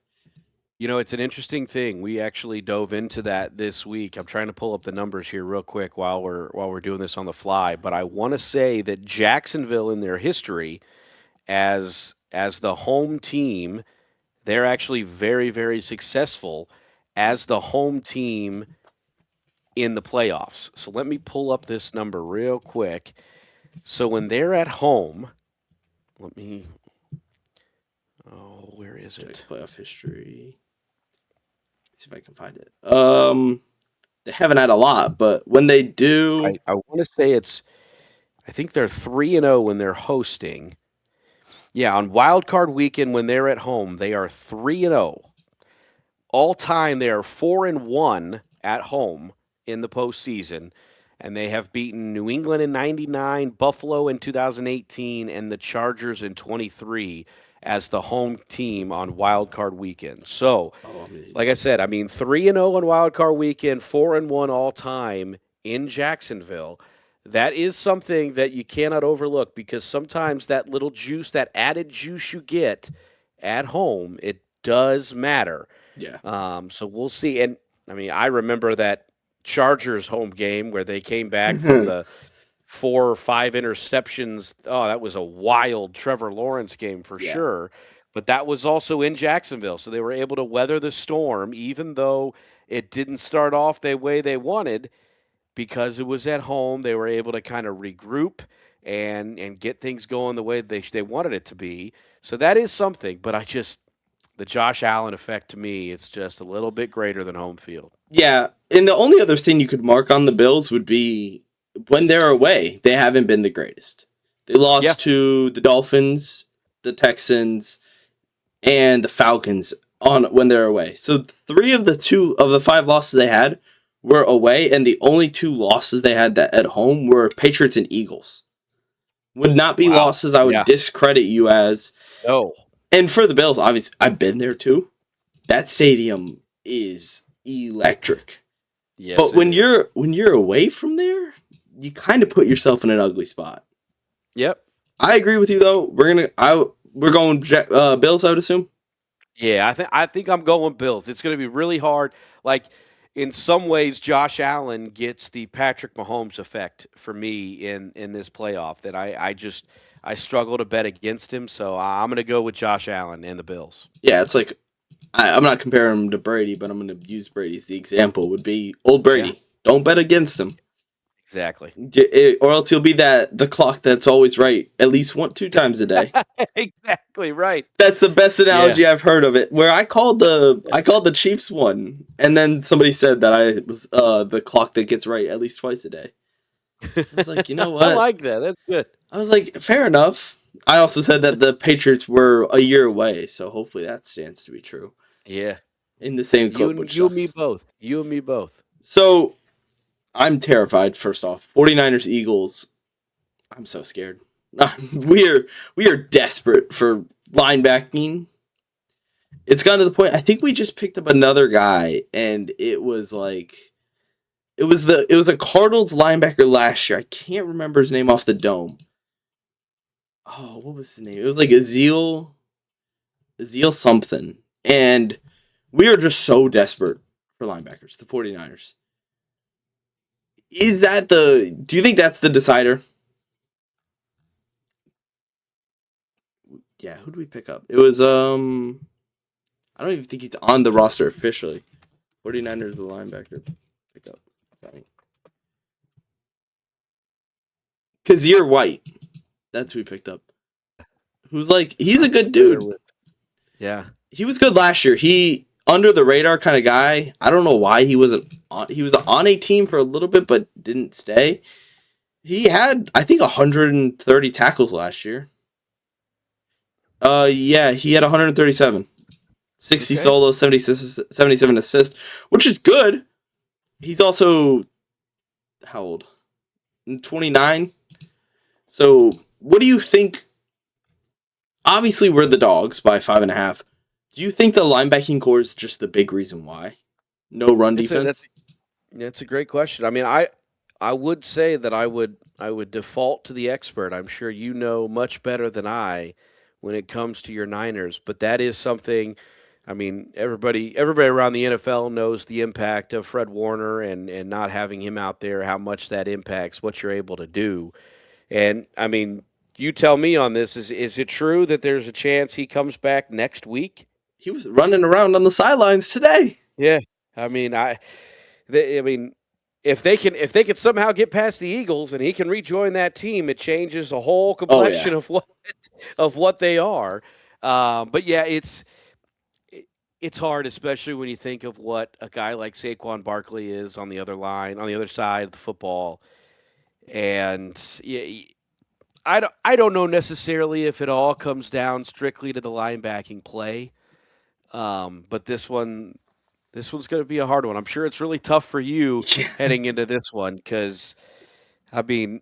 It's an interesting thing. We actually dove into that this week. I'm trying to pull up the numbers here real quick while we're doing this on the fly. But I want to say that Jacksonville in their history as the home team, they're actually very, very successful as the home team in the playoffs. So let me pull up this number real quick. So when they're at home, where is it? Jags playoff history. Let's see if I can find it. They haven't had a lot, but when they do, I want to say I think they're 3-0 when they're hosting. Yeah, on Wild Card Weekend when they're at home, they are 3-0. All time, they are 4-1 at home in the postseason, and they have beaten New England in '99, Buffalo in 2018, and the Chargers in 23 as the home team on Wild Card Weekend. So, like I said, 3-0 on Wild Card Weekend, 4-1 all time in Jacksonville. That is something that you cannot overlook because sometimes that little juice, that added juice you get at home, it does matter. Yeah. So we'll see. And I remember that Chargers home game where they came back from the 4 or 5 interceptions. Oh, that was a wild Trevor Lawrence game for sure. But that was also in Jacksonville. So they were able to weather the storm, even though it didn't start off the way they wanted. Because it was at home, they were able to kind of regroup and get things going the way they wanted it to be. So that is something. But the Josh Allen effect to me, it's just a little bit greater than home field. Yeah, and the only other thing you could mark on the Bills would be when they're away, they haven't been the greatest. They lost to the Dolphins, the Texans, and the Falcons when they're away. So 3 of the 5 losses they had were away, and the only 2 losses they had that at home were Patriots and Eagles. Would not be losses I would discredit you as. No. And for the Bills, obviously, I've been there too. That stadium is electric. Yes, but when you're away from there, you kind of put yourself in an ugly spot. Yep. I agree with you though. We're going Bills, I would assume. Yeah, I think I'm going Bills. It's going to be really hard. Like in some ways, Josh Allen gets the Patrick Mahomes effect for me in this playoff. That I struggle to bet against him, so I'm going to go with Josh Allen and the Bills. Yeah, it's like I'm not comparing him to Brady, but I'm going to use Brady as the example. Would be old Brady. Yeah. Don't bet against him. Exactly. Or else you'll be the clock that's always right at least 2 times a day. Exactly right. That's the best analogy Yeah. I've heard of it. Where I called the Chiefs one, and then somebody said that I was the clock that gets right at least twice a day. I was like, you know I what? like that. That's good. I was like, fair enough. I also said that the Patriots were a year away, so hopefully that stands to be true. Yeah. In the same You clip, and which you and me sucks. both. You and me both. So I'm terrified. First off, 49ers Eagles. I'm so scared. We are desperate for linebacking. It's gotten to the point. I think we just picked up another guy, and it was a Cardinals linebacker last year. I can't remember his name off the dome. Oh, what was his name? It was like Azil something. And we are just so desperate for linebackers, the 49ers. Do you think that's the decider? Yeah, who did we pick up? It was I don't even think he's on the roster officially. 49ers the linebacker pick up. Kazir White. That's who we picked up. He's a good dude. Yeah. He was good last year. He under the radar kind of guy. I don't know why he wasn't on. He was on a team for a little bit, but didn't stay. He had, I think, 130 tackles last year. Yeah, he had 137. 60 solos, 77 assists, which is good. He's also, how old? 29. So, what do you think? Obviously, we're the dogs by 5.5. Do you think the linebacking core is just the big reason why? No run defense? That's a great question. I mean, I would say that I would default to the expert. I'm sure you know much better than I when it comes to your Niners, but that is something. I mean, everybody around the NFL knows the impact of Fred Warner and not having him out there, how much that impacts what you're able to do. And I mean, you tell me on this. Is it true that there's a chance he comes back next week? He was running around on the sidelines today. Yeah. I mean, I mean, if they can somehow get past the Eagles and he can rejoin that team, it changes the whole complexion of what they are. But yeah, it's hard, especially when you think of what a guy like Saquon Barkley is on the other line, on the other side of the football, and yeah, I don't know necessarily if it all comes down strictly to the linebacking play, but this one's going to be a hard one. I'm sure it's really tough for you Yeah. heading into this one because, I mean,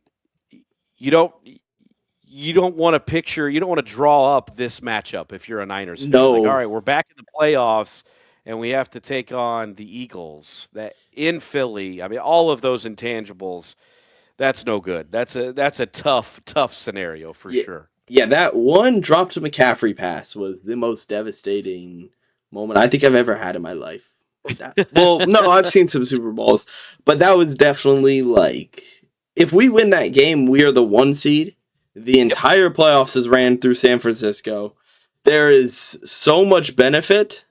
you don't want to you don't want to draw up this matchup if you're a Niners fan. No. Like, all right, we're back in the playoffs and we have to take on the Eagles that in Philly. I mean, all of those intangibles. That's no good. That's a tough scenario for Yeah, sure. yeah, that one drop to McCaffrey pass was the most devastating moment I think I've ever had in my life. Well, no, I've seen some Super Bowls, but that was definitely like, if we win that game, we are the 1 seed. The entire playoffs is ran through San Francisco. There is so much benefit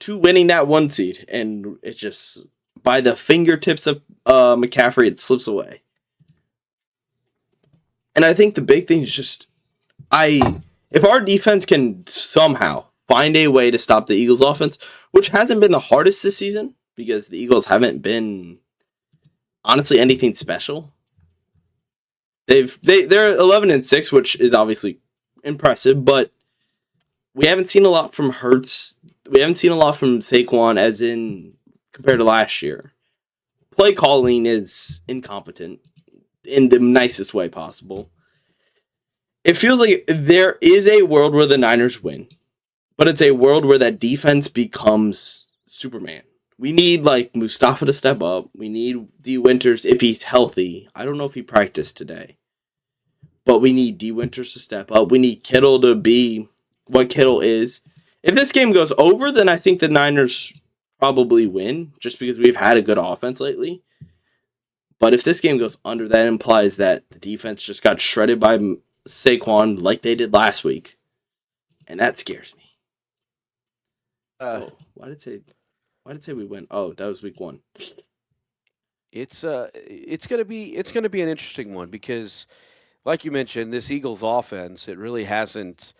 to winning that 1 seed, and it just, by the fingertips of McCaffrey, it slips away. And I think the big thing is just, if our defense can somehow find a way to stop the Eagles' offense, which hasn't been the hardest this season because the Eagles haven't been honestly anything special. They're 11-6, which is obviously impressive, but we haven't seen a lot from Hurts. We haven't seen a lot from Saquon, as in compared to last year. Play calling is incompetent in the nicest way possible. It feels like there is a world where the Niners win, but it's a world where that defense becomes Superman. We need like Mustafa to step up. We need D Winters if he's healthy. I don't know if he practiced today, but we need D Winters to step up. We need Kittle to be what Kittle is. If this game goes over, then I think the Niners probably win, just because we've had a good offense lately. But if this game goes under, that implies that the defense just got shredded by Saquon like they did last week, and that scares me. Why did it say we win? Oh, that was week 1. it's gonna be an interesting one because, like you mentioned, this Eagles offense, it really hasn't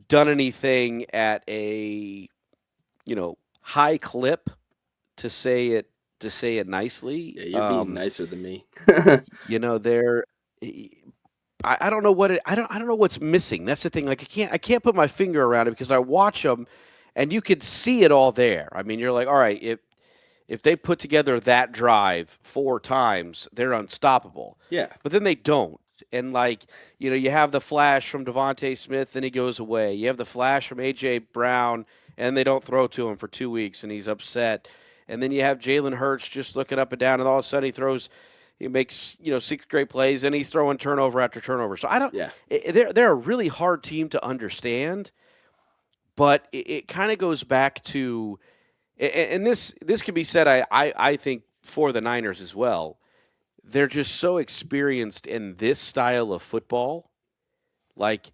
done anything at a high clip to say it nicely. Yeah, you're being nicer than me. They're I don't know I don't know what's missing. That's the thing. Like I can't put my finger around it because I watch them, and you could see it all there. I mean, you're like, all right, if they put together that drive 4 times, they're unstoppable. Yeah. But then they don't. And you have the flash from Devontae Smith, and he goes away. You have the flash from AJ Brown, and they don't throw to him for 2 weeks, and he's upset. And then you have Jalen Hurts just looking up and down, and all of a sudden he makes 6 great plays, and he's throwing turnover after turnover. So I don't. Yeah. They're a really hard team to understand, but it kind of goes back to, and this can be said, I think, for the Niners as well. They're just so experienced in this style of football. Like,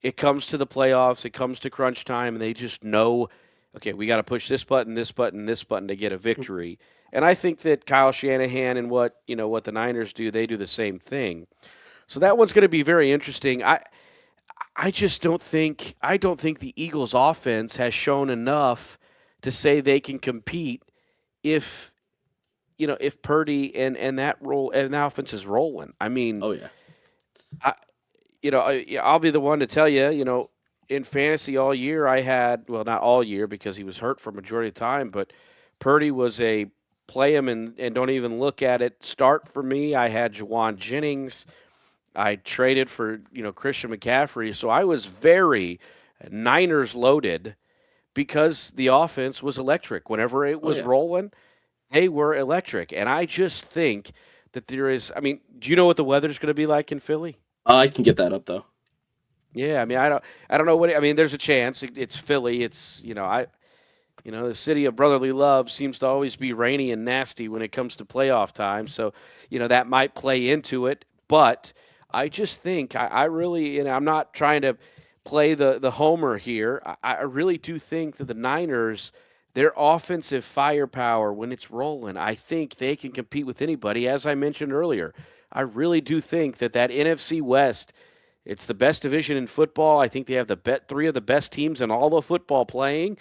it comes to the playoffs, it comes to crunch time, and they just know, okay, we got to push this button, this button, this button to get a victory. And I think that Kyle Shanahan and what the Niners do, they do the same thing. So that one's going to be very interesting. I just don't think the Eagles offense has shown enough to say they can compete if if Purdy and that role and that offense is rolling. I mean, Oh yeah. I'll be the one to tell you, in fantasy all year I had, well, not all year because he was hurt for majority of the time, but Purdy was a play him and don't even look at it start for me. I had Juwan Jennings. I traded for, Christian McCaffrey. So I was very Niners loaded because the offense was electric. Whenever it Oh was yeah. rolling, they were electric. And I just think that there is, I mean, do you know what the weather's going to be like in Philly? I can get that up though. Yeah, I mean, I don't know what, I mean, there's a chance. It's Philly. It's, the city of brotherly love seems to always be rainy and nasty when it comes to playoff time. So, that might play into it. But I just think I really, I'm not trying to play the homer here. I really do think that the Niners, their offensive firepower, when it's rolling, I think they can compete with anybody. As I mentioned earlier, I really do think that NFC West, it's the best division in football. I think they have three of the best teams in all of football playing.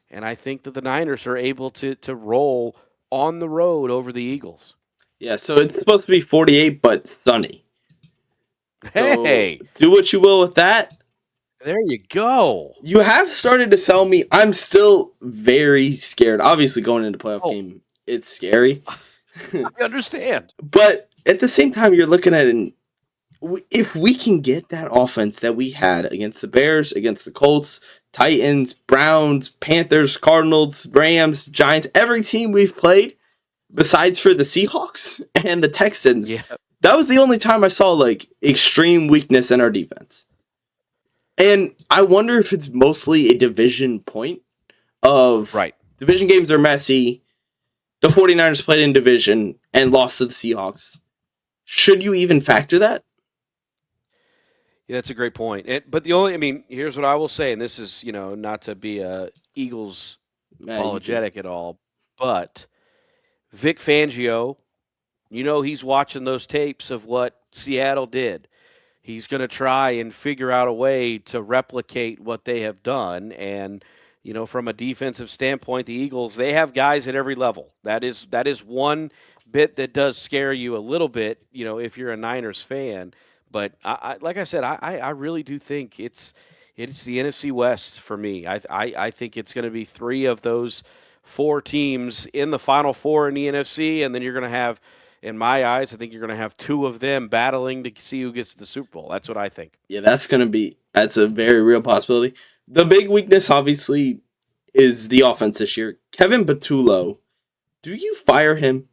And I think that the Niners are able to roll on the road over the Eagles. Yeah, so it's supposed to be 48 but sunny. So Hey, do what you will with that. there you go. You have started to sell me. I'm still very scared. Obviously, going into playoff Oh, game, it's scary. I understand. But at the same time, you're looking at it. If we can get that offense that we had against the Bears, against the Colts, Titans, Browns, Panthers, Cardinals, Rams, Giants, every team we've played, besides for the Seahawks and the Texans, Yeah, that was the only time I saw like extreme weakness in our defense. And I wonder if it's mostly a division point of right. division games are messy. The 49ers played in division and lost to the Seahawks. Should you even factor that? Yeah, that's a great point. But I mean, here's what I will say, and this is, not to be a Eagles Man, apologetic at all, but Vic Fangio, he's watching those tapes of what Seattle did. He's going to try and figure out a way to replicate what they have done. And, from a defensive standpoint, the Eagles, they have guys at every level. That is one bit that does scare you a little bit, if you're a Niners fan. But like I said, I really do think it's the NFC West for me. I think it's going to be 3 of those 4 teams in the Final Four in the NFC, and then you're going to have, in my eyes, I think you're going to have 2 of them battling to see who gets to the Super Bowl. That's what I think. Yeah, that's a very real possibility. The big weakness, obviously, is the offense this year. Kevin Patullo, do you fire him?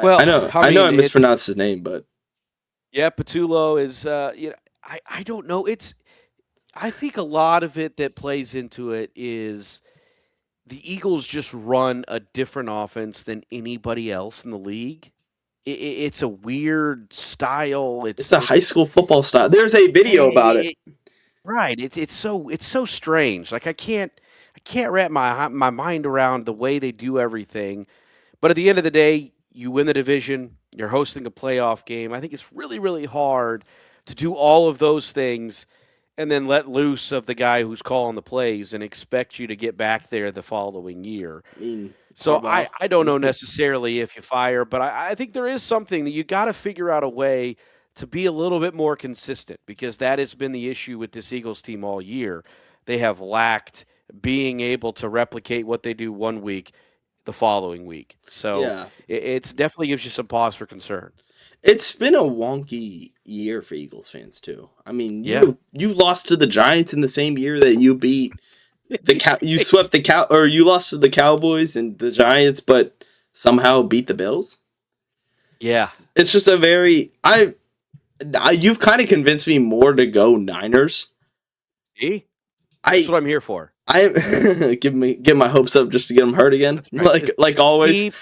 Well, I know I mispronounced his name, but yeah, Patullo is. I don't know. I think a lot of it that plays into it is the Eagles just run a different offense than anybody else in the league. It's a weird style. it's a high school football style. There's a video about it. Right. It's so strange. Like I can't wrap my mind around the way they do everything. But at the end of the day, you win the division, you're hosting a playoff game. I think it's really, really hard to do all of those things and then let loose of the guy who's calling the plays and expect you to get back there the following year. I mean, So Harbaugh. I don't know necessarily if you fire, but I think there is something that you got to figure out a way to be a little bit more consistent, because that has been the issue with this Eagles team all year. They have lacked being able to replicate what they do one week the following week. So Yeah. it's definitely gives you some pause for concern. It's been a wonky year for Eagles fans too. I mean, Yeah. you lost to the Giants in the same year that you beat you swept or you lost to the Cowboys and the Giants, but somehow beat the Bills. Yeah. It's just a very you've kind of convinced me more to go Niners. See? That's what I'm here for. I get my hopes up just to get them hurt again, Right. like always.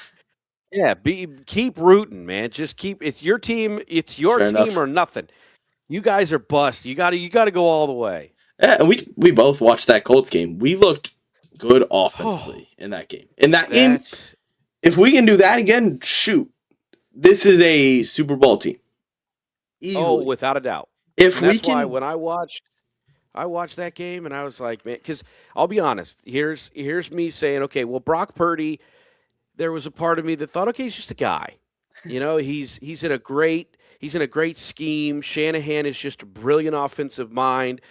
Keep rooting, man. Just keep. It's your team. It's your Fair team enough. or nothing. You guys are bust. You got to go all the way. Yeah, and we both watched that Colts game. We looked good offensively in that game. In that game, if we can do that again, shoot, this is a Super Bowl team. Easily. Oh, without a doubt. If and we that's can, why when I watched that game and I was like, man, because I'll be honest. Here's me saying, okay, well, Brock Purdy. There was a part of me that thought, okay, he's just a guy. You know, he's in a great scheme. Shanahan is just a brilliant offensive mind.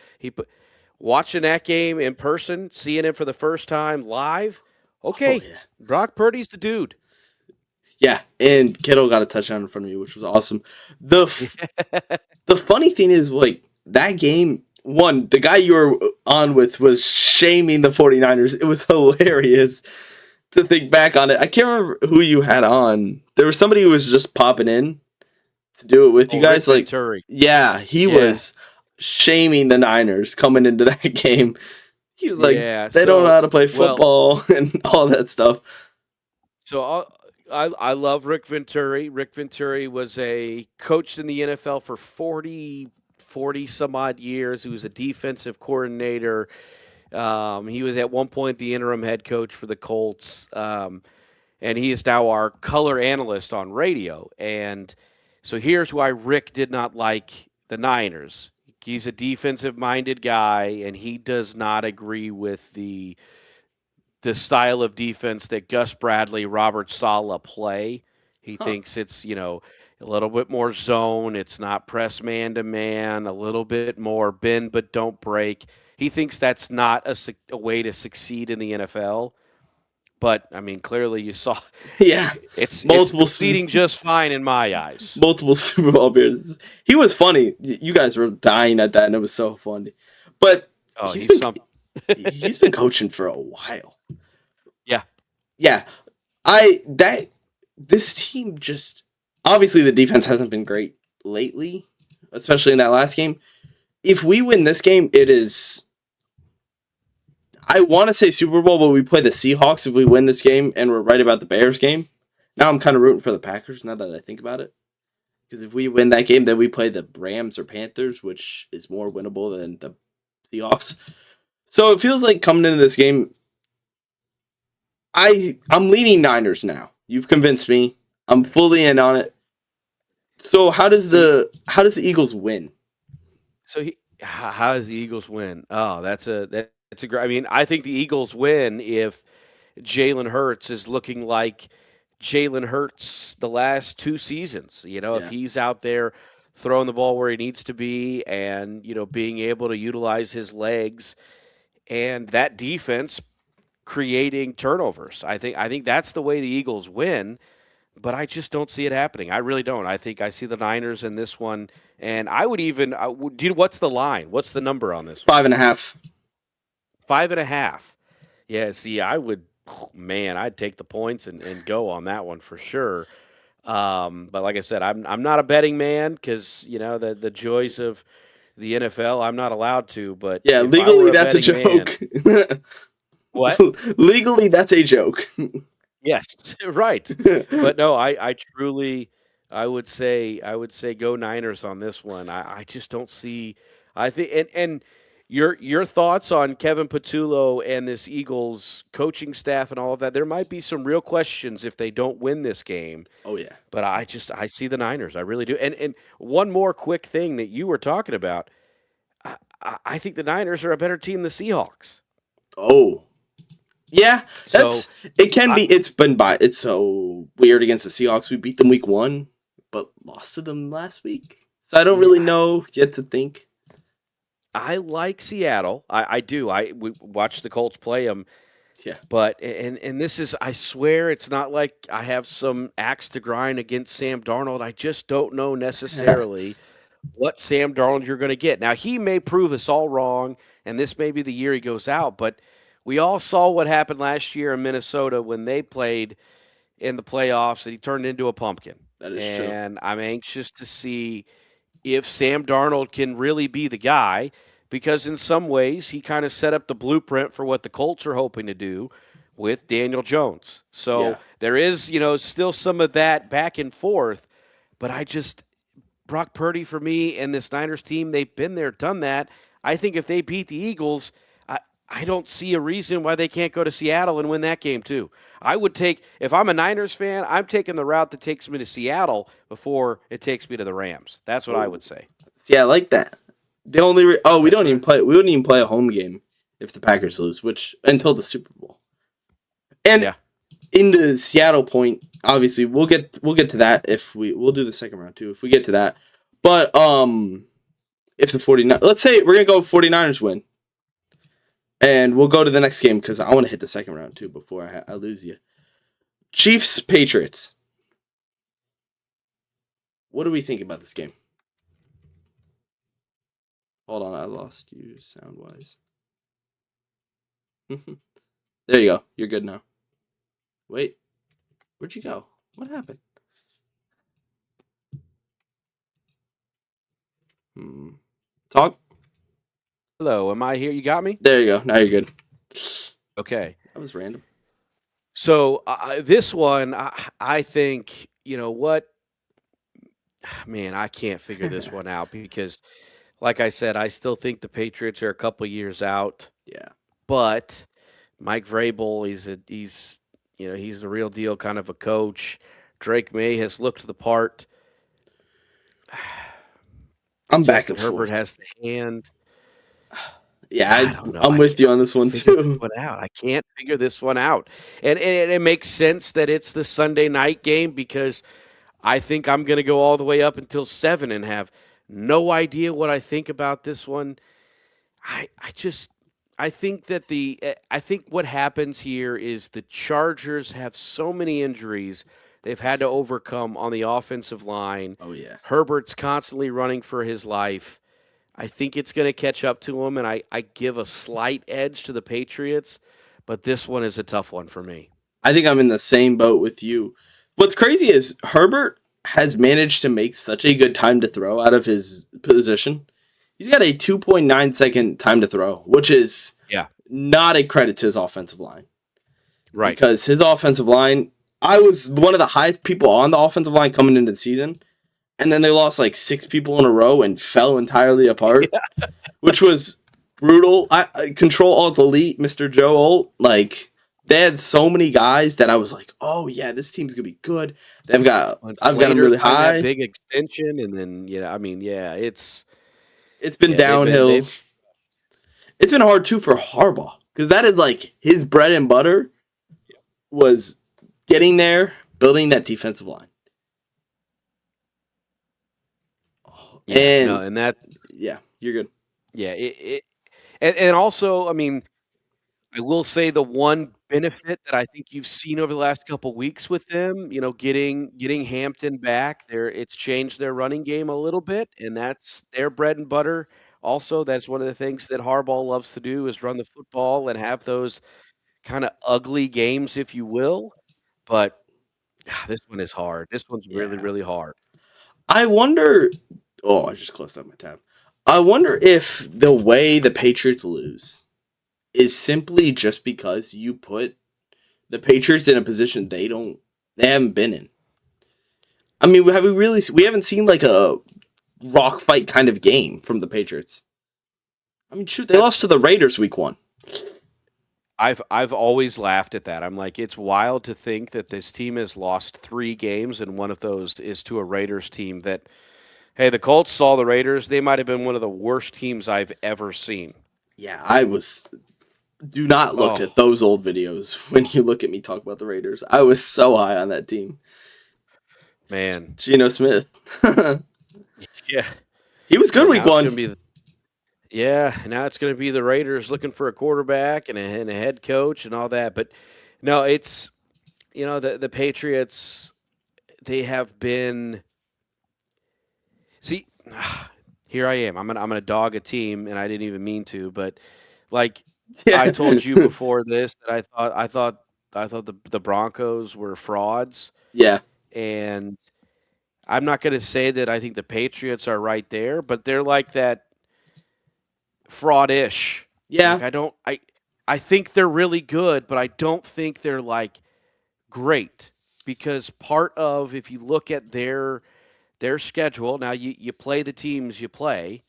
Watching that game in person, seeing him for the first time live. Okay, Brock Purdy's the dude. Yeah, and Kittle got a touchdown in front of me, which was awesome. The funny thing is, like, that game, the guy you were on with was shaming the 49ers. It was hilarious to think back on it. I can't remember who you had on. There was somebody who was just popping in to do it with you guys. Rick Venturi. He was shaming the Niners coming into that game. He was like, they don't know how to play football and all that stuff. So I love Rick Venturi. Rick Venturi was coached in the NFL for 40 some odd years. He was a defensive coordinator. He was at one point the interim head coach for the Colts. And he is now our color analyst on radio. And so here's why Rick did not like the Niners. He's a defensive-minded guy, and he does not agree with the style of defense that Gus Bradley, Robert Saleh play. He thinks it's, a little bit more zone. It's not press man-to-man, a little bit more bend but don't break. He thinks that's not a way to succeed in the NFL. But, I mean, clearly you saw it's succeeding just fine in my eyes. Multiple Super Bowl appearances. He was funny. You guys were dying at that, and it was so funny. But he's been coaching for a while. Yeah. Yeah. This team just... Obviously, the defense hasn't been great lately, especially in that last game. If we win this game, it is... I want to say Super Bowl, but we play the Seahawks if we win this game, and we're right about the Bears game. Now I'm kind of rooting for the Packers, now that I think about it. Because if we win that game, then we play the Rams or Panthers, which is more winnable than the Seahawks. So it feels like coming into this game, I'm leaning Niners now. You've convinced me. I'm fully in on it. So how does the Eagles win? So how does the Eagles win? Oh, that's a great. I mean, I think the Eagles win if Jalen Hurts is looking like Jalen Hurts the last two seasons. If he's out there throwing the ball where he needs to be, and being able to utilize his legs, and that defense creating turnovers. I think that's the way the Eagles win. But I just don't see it happening. I really don't. I think I see the Niners in this one, and I would even. What's the line? What's the number on this one? 5.5. 5.5. Yeah. See, I would. Man, I'd take the points and go on that one for sure. But like I said, I'm not a betting man because the joys of the NFL. I'm not allowed to. But legally that's a joke. What? Legally, that's a joke. Yes, right. But no, I truly, I would say go Niners on this one. I just don't see. I think, and Your thoughts on Kevin Patullo and this Eagles coaching staff and all of that? There might be some real questions if they don't win this game, Oh yeah. but I see the Niners. I really do. And one more quick thing that you were talking about. I think the Niners are a better team than the Seahawks. Oh. Yeah, So it can I, be. It's so weird against the Seahawks. We beat them week 1, but lost to them last week. So I don't really know yet to think. I like Seattle. I do. We watched the Colts play them. Yeah. But and this is, I swear, it's not like I have some axe to grind against Sam Darnold. I just don't know necessarily what Sam Darnold you're going to get. Now, he may prove us all wrong, and this may be the year he goes out, but we all saw what happened last year in Minnesota when they played in the playoffs, and he turned into a pumpkin. That is true. And I'm anxious to see if Sam Darnold can really be the guy, because in some ways he kind of set up the blueprint for what the Colts are hoping to do with Daniel Jones. So Yeah. there is, still some of that back and forth, but Brock Purdy for me and this Niners team, they've been there, done that. I think if they beat the Eagles, I don't see a reason why they can't go to Seattle and win that game too. I would if I'm a Niners fan, I'm taking the route that takes me to Seattle before it takes me to the Rams. That's what I would say. See, I like that. The only we don't even play. We wouldn't even play a home game if the Packers lose, which until the Super Bowl. And in the Seattle point, obviously we'll get to that if we'll do the second round too if we get to that. But if the 49, let's say we're gonna go 49ers win. And we'll go to the next game because I want to hit the second round too before I lose you. Chiefs, Patriots. What do we think about this game? Hold on, I lost you sound-wise. There you go. You're good now. Wait. Where'd you go? What happened? Talk. Hello, am I here? You got me? There you go. Now you're good. Okay. That was random. So this one, I think, what? Man, I can't figure this one out because, like I said, I still think the Patriots are a couple years out. Yeah. But Mike Vrabel, he's the real deal kind of a coach. Drake May has looked the part. I'm back Justin and forth. Herbert has the hand. Yeah, I don't know. I'm with you on this one too. I can't figure this one out, and it makes sense that it's the Sunday night game because I think I'm going to go all the way up until 7 and have no idea what I think about this one. I think that I think what happens here is the Chargers have so many injuries they've had to overcome on the offensive line. Oh yeah. Herbert's constantly running for his life. I think it's going to catch up to him, and I give a slight edge to the Patriots, but this one is a tough one for me. I think I'm in the same boat with you. What's crazy is Herbert has managed to make such a good time to throw out of his position. He's got a 2.9 second time to throw, which is not a credit to his offensive line. Right. Because his offensive line, I was one of the highest people on the offensive line coming into the season. And then they lost like 6 people in a row and fell entirely apart, which was brutal. Control-Alt-Delete, Mr. Joe Alt. Like, they had so many guys that I was like, oh, yeah, this team's going to be good. I've got them really high. That big extension, and then, it's been downhill. It's been hard, too, for Harbaugh. Because that is, like, his bread and butter was getting there, building that defensive line. Yeah, you're good. Yeah, and also, I will say the one benefit that I think you've seen over the last couple weeks with them, getting Hampton back, it's changed their running game a little bit, and that's their bread and butter. Also, that's one of the things that Harbaugh loves to do is run the football and have those kind of ugly games, if you will. But this one is hard. This one's really, really hard. I wonder. Oh, I just closed up my tab. I wonder if the way the Patriots lose is simply just because you put the Patriots in a position they haven't been in. I mean, we haven't seen like a rock fight kind of game from the Patriots. I mean, shoot, they lost to the Raiders week 1. I've always laughed at that. I'm like, it's wild to think that this team has lost 3 games, and one of those is to a Raiders team that, hey, the Colts saw the Raiders. They might have been one of the worst teams I've ever seen. Yeah, I was. Do not look at those old videos when you look at me talk about the Raiders. I was so high on that team. Man. Geno Smith. Yeah. He was good week 1. Yeah, now it's going to be the Raiders looking for a quarterback and a head coach and all that. But no, it's, the Patriots, they have been. See, here I am. I'm gonna dog a team, and I didn't even mean to. But like I told you before this, that I thought the Broncos were frauds. Yeah, and I'm not going to say that I think the Patriots are right there, but they're like that. Fraud-ish. Yeah. Like I think they're really good, but I don't think they're like great, because part of, if you look at their schedule, now you play the teams you play,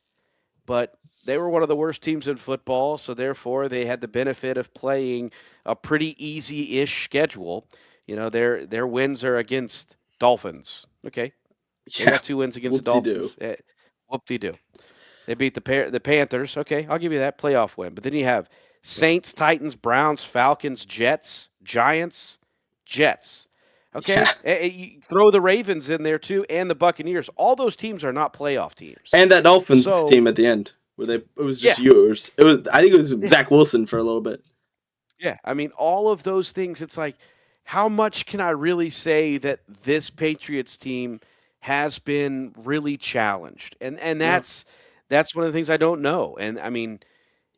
but they were one of the worst teams in football, so therefore they had the benefit of playing a pretty easy-ish schedule. Their wins are against Dolphins. Okay. They got 2 wins against the Dolphins. Whoop-de-doo. They beat the Panthers. Okay, I'll give you that playoff win. But then you have Saints, Titans, Browns, Falcons, Jets, Giants, Jets. Okay, you throw the Ravens in there too, and the Buccaneers. All those teams are not playoff teams. And that Dolphins team at the end, where it was just yours. I think it was Zach Wilson for a little bit. Yeah, I mean, all of those things. It's like, how much can I really say that this Patriots team has been really challenged? And that's. That's one of the things I don't know. And I mean,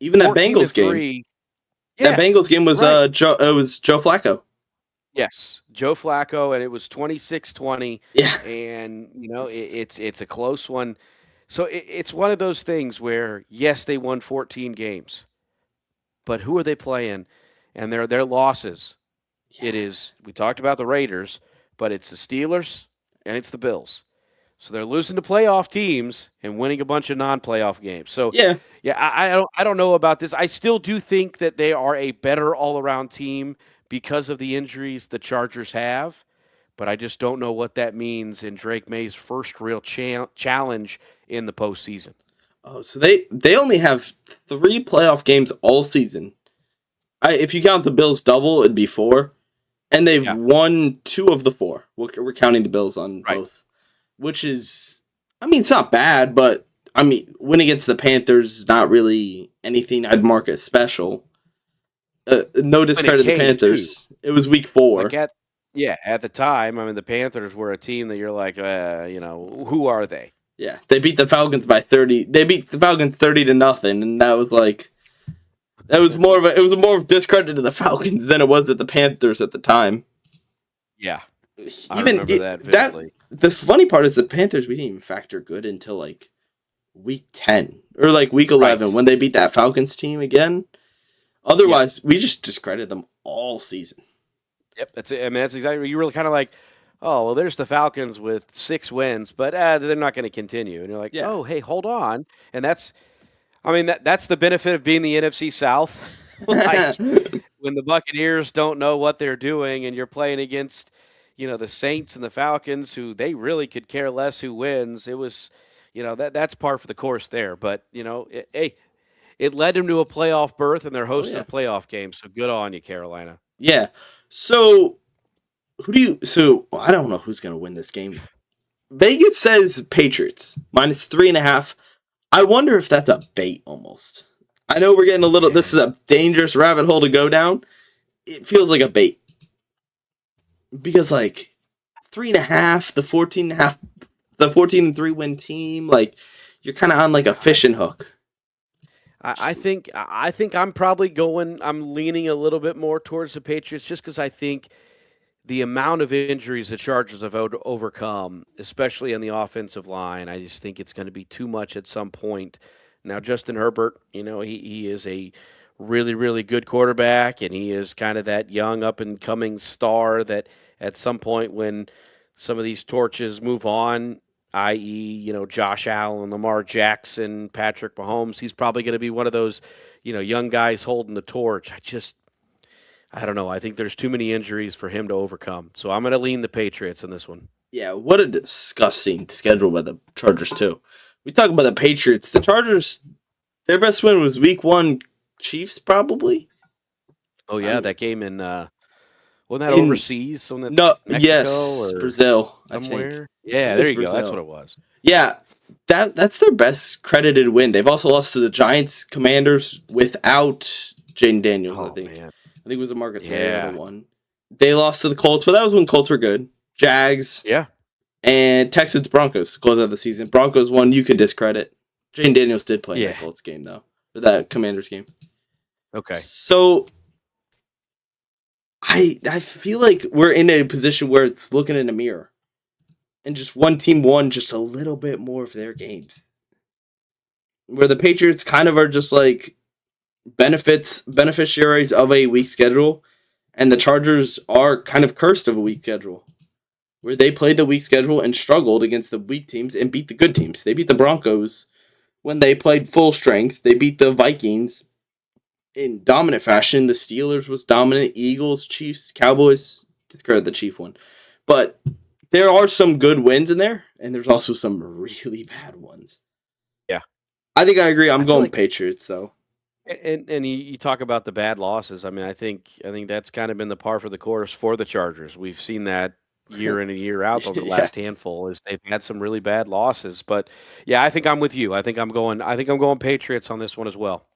even that Bengals game. That Bengals game was Joe Flacco. Yes, Joe Flacco, and it was 26-20. Yeah, and it's a close one. So it's one of those things where, yes, they won 14 games, but who are they playing? And their losses. Yeah. It is. We talked about the Raiders, but it's the Steelers and it's the Bills. So they're losing to playoff teams and winning a bunch of non-playoff games. So I don't know about this. I still do think that they are a better all-around team because of the injuries the Chargers have, but I just don't know what that means in Drake May's first real challenge in the postseason. Oh, so they only have 3 playoff games all season. If you count the Bills double, it'd be 4, and they've won 2 of the 4. We're counting the Bills on both. Which is, I mean, it's not bad, but, I mean, winning against the Panthers is not really anything I'd mark as special. No discredit to the Panthers. It was week 4. At the time, I mean, the Panthers were a team that you're like, who are they? Yeah, they beat the Falcons by 30. They beat the Falcons 30-0, and that was like, it was more of discredit to the Falcons than it was to the Panthers at the time. Yeah. I remember that vividly. The funny part is the Panthers, we didn't even factor good until like week 10 or like week 11 when they beat that Falcons team again. Otherwise, we just discredited them all season. Yep, that's it. I mean, that's exactly. You were kind of like, oh, well, there's the Falcons with 6 wins, but they're not going to continue. And you're like, oh, hey, hold on. And that's the benefit of being the NFC South. Like, when the Buccaneers don't know what they're doing, and you're playing against, the Saints and the Falcons, who they really could care less who wins. It was, that's par for the course there. But, it led them to a playoff berth, and they're hosting a playoff game. So good on you, Carolina. Yeah. So I don't know who's going to win this game. Vegas says Patriots -3.5. I wonder if that's a bait almost. I know we're getting a little, this is a dangerous rabbit hole to go down. It feels like a bait. Because, 3.5, the 14.5, the 14-3 win team, you're kind of on a fishing hook. I think I'm probably I'm leaning a little bit more towards the Patriots, just because I think the amount of injuries the Chargers have overcome, especially on the offensive line, I just think it's going to be too much at some point. Now, Justin Herbert, he is a really, really good quarterback, and he is kind of that young up-and-coming star that at some point when some of these torches move on, i.e., Josh Allen, Lamar Jackson, Patrick Mahomes. He's probably going to be one of those, young guys holding the torch. I don't know. I think there's too many injuries for him to overcome. So I'm going to lean the Patriots in this one. Yeah, what a disgusting schedule by the Chargers too. We talk about the Patriots. The Chargers, their best win was Week 1 Chiefs, probably. Oh yeah, that game in wasn't that In overseas? Wasn't no, that Mexico yes, or Brazil, I think. somewhere? I think Yeah, it there was you go. That's what Brazil. it was. Yeah, that's their best credited win. They've also lost to the Giants, Commanders without Jaden Daniels. I Oh think. man. I think it was a Marcus Mariota Yeah. one. They lost to the Colts, but that was when Colts were good. Jags Yeah. and Texans Broncos to close out the season. Broncos one you could discredit. Jaden Daniels did play in Yeah. that Colts game though, or that Commanders game. Okay. So I feel like we're in a position where it's looking in a mirror. And just one team won just a little bit more of their games. Where the Patriots kind of are just like beneficiaries of a weak schedule, and the Chargers are kind of cursed of a weak schedule. Where they played the weak schedule and struggled against the weak teams and beat the good teams. They beat the Broncos when they played full strength. They beat the Vikings in dominant fashion. The Steelers was dominant. Eagles, Chiefs, Cowboys. Discredit the Chief one. But there are some good wins in there, and there's also some really bad ones. Yeah. I think I agree. I'm I feel going like Patriots, though. and you talk about the bad losses. I mean, I think that's kind of been the par for the course for the Chargers. We've seen that year in and year out over the Yeah. last handful is they've had some really bad losses. But yeah, I think I'm with you. I think I'm going Patriots on this one as well.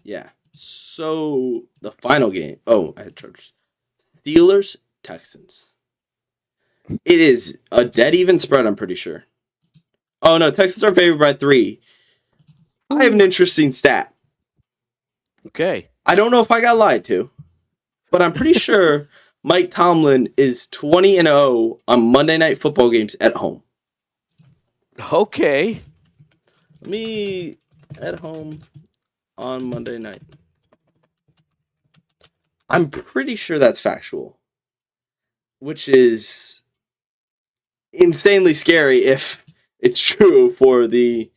Yeah. So the final game. Oh, I had Chargers. Steelers, Texans. It is a dead even spread, I'm pretty sure. Oh, no. Texans are favored by 3. I have an interesting stat. Okay. I don't know if I got lied to, but I'm pretty sure Mike Tomlin is 20-0 on Monday Night Football games at home. Okay. Me at home on Monday night. I'm pretty sure that's factual, which is insanely scary if it's true for the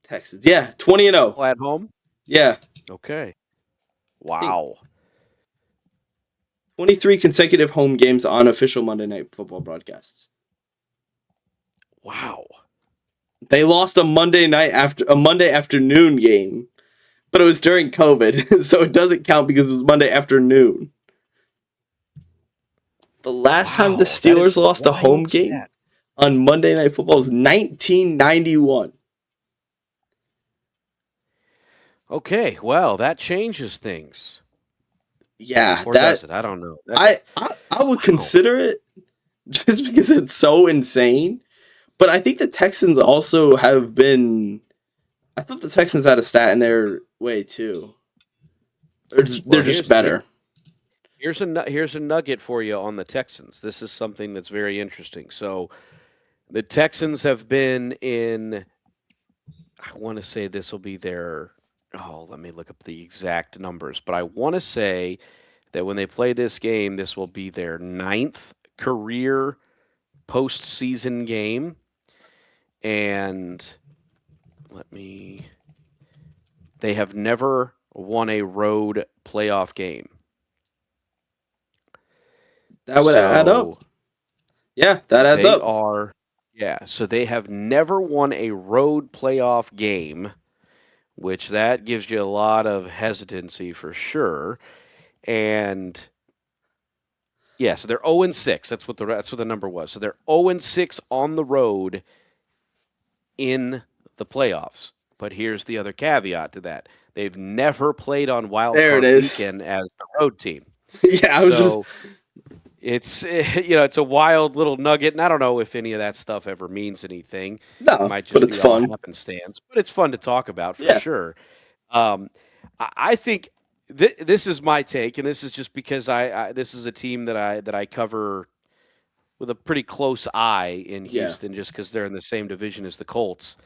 Texans. Yeah, 20-0. At home. Yeah, Okay. I think Wow. 23 consecutive home games on official Monday Night Football broadcasts. Wow. They lost a Monday afternoon game, but it was during COVID, so it doesn't count because it was Monday afternoon. The last time the Wow. That is Steelers lost a home wild game stat. on Monday Night Football was 1991. Okay. Well, that changes things. Yeah, Or does it? I don't know. I would Wow. consider it just because it's so insane. But I think the Texans also have been. I thought the Texans had a stat in their way too. They're just better. Here's a nugget for you on the Texans. This is something that's very interesting. So the Texans have been in. I want to say this will be their. Oh, let me look up the exact numbers. But I want to say that when they play this game, this will be their 9th career postseason game. And they have never won a road playoff game. That would add up. Yeah, that adds up. So they have never won a road playoff game, which that gives you a lot of hesitancy for sure. And yeah, so they're 0-6. That's what the number was. So they're 0-6 on the road in the playoffs. But here's the other caveat to that. They've never played on Wild There it Card is. Weekend as a road team. Yeah, I was just. So it's it's a wild little nugget, and I don't know if any of that stuff ever means anything. It No, might but just it's be all fun. happenstance, but it's fun to talk about for Yeah. sure. I think this is my take, and this is just because this is a team that I cover with a pretty close eye in Yeah. Houston, just because they're in the same division as the Colts.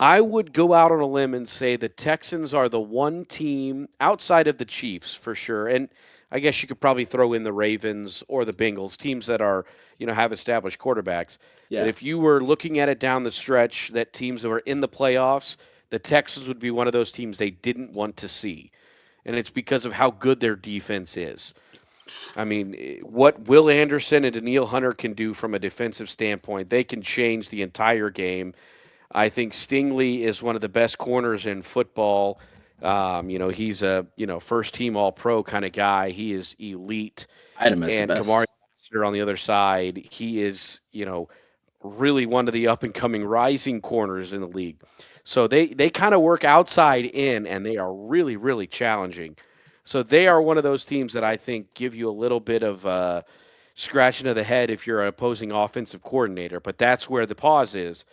I would go out on a limb and say the Texans are the one team outside of the Chiefs for sure. And I guess you could probably throw in the Ravens or the Bengals, teams that are, have established quarterbacks. But Yeah, if you were looking at it down the stretch, that teams that were in the playoffs, the Texans would be one of those teams they didn't want to see. And it's because of how good their defense is. I mean, what Will Anderson and Daniil Hunter can do from a defensive standpoint, they can change the entire game. I think Stingley is one of the best corners in football. He's a first team All Pro kind of guy. He is elite, I had him as the and Kamari best. Lassiter on the other side, he is really one of the up and coming rising corners in the league. So they kind of work outside in, and they are really really challenging. So they are one of those teams that I think give you a little bit of scratching of the head if you're an opposing offensive coordinator. But that's where the pause is.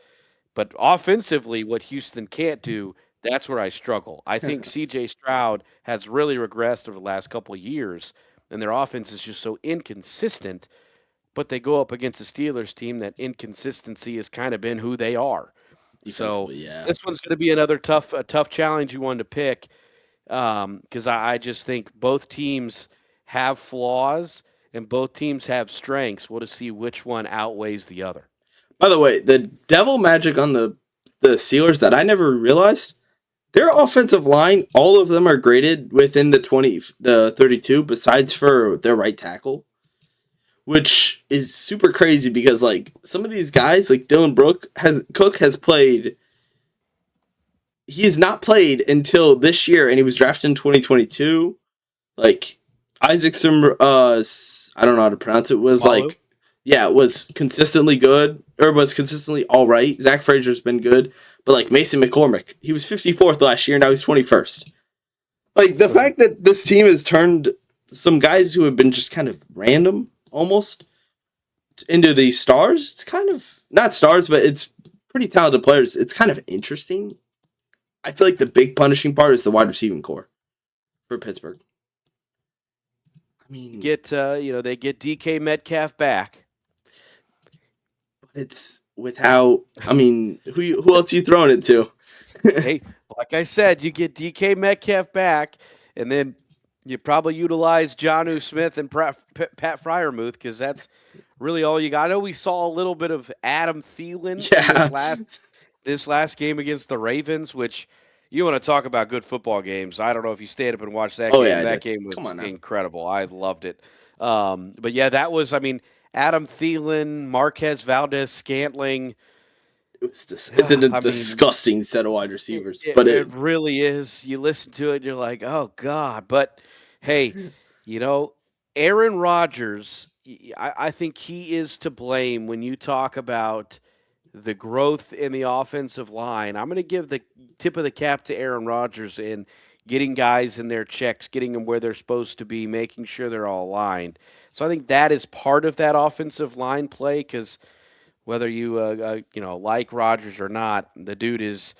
But offensively, what Houston can't do, that's where I struggle. I think CJ Stroud has really regressed over the last couple of years, and their offense is just so inconsistent. But they go up against a Steelers team that inconsistency has kind of been who they are. So Defensively, yeah. this one's going to be another tough challenge you wanted to pick because I just think both teams have flaws and both teams have strengths. We'll just see which one outweighs the other. By the way, the devil magic on the Steelers that I never realized, their offensive line, all of them are graded within the 32, besides for their right tackle, which is super crazy because like some of these guys, like Cook has played. He has not played until this year, and he was drafted in 2022. Like Isaacson, I don't know how to pronounce it. Was Malu? like, yeah, was consistently good or was consistently all right. Zach Frazier's been good, but like Mason McCormick, he was 54th last year. Now he's 21st. Like the fact that this team has turned some guys who have been just kind of random almost into these stars. It's kind of not stars, but it's pretty talented players. It's kind of interesting. I feel like the big punishing part is the wide receiving core for Pittsburgh. I mean, They get DK Metcalf back. it's without. I mean, who else are you throwing it to? Hey, like I said, you get DK Metcalf back, and then you probably utilize Jonnu Smith and Pat Fryermuth because that's really all you got. I know we saw a little bit of Adam Thielen Yeah. this last game against the Ravens, which you want to talk about good football games. I don't know if you stayed up and watched that Oh game. yeah, I That did. game Come was on now. incredible. I loved it. But yeah, that was, I mean, Adam Thielen, Marquez Valdez-Scantling. It's a I mean, disgusting set of wide receivers, but it really is. You listen to it, and you're like, oh God. But hey, you know, Aaron Rodgers, I think he is to blame when you talk about the growth in the offensive line. I'm going to give the tip of the cap to Aaron Rodgers in getting guys in their checks, getting them where they're supposed to be, making sure they're all aligned. So I think that is part of that offensive line play because whether you like Rodgers or not, the dude is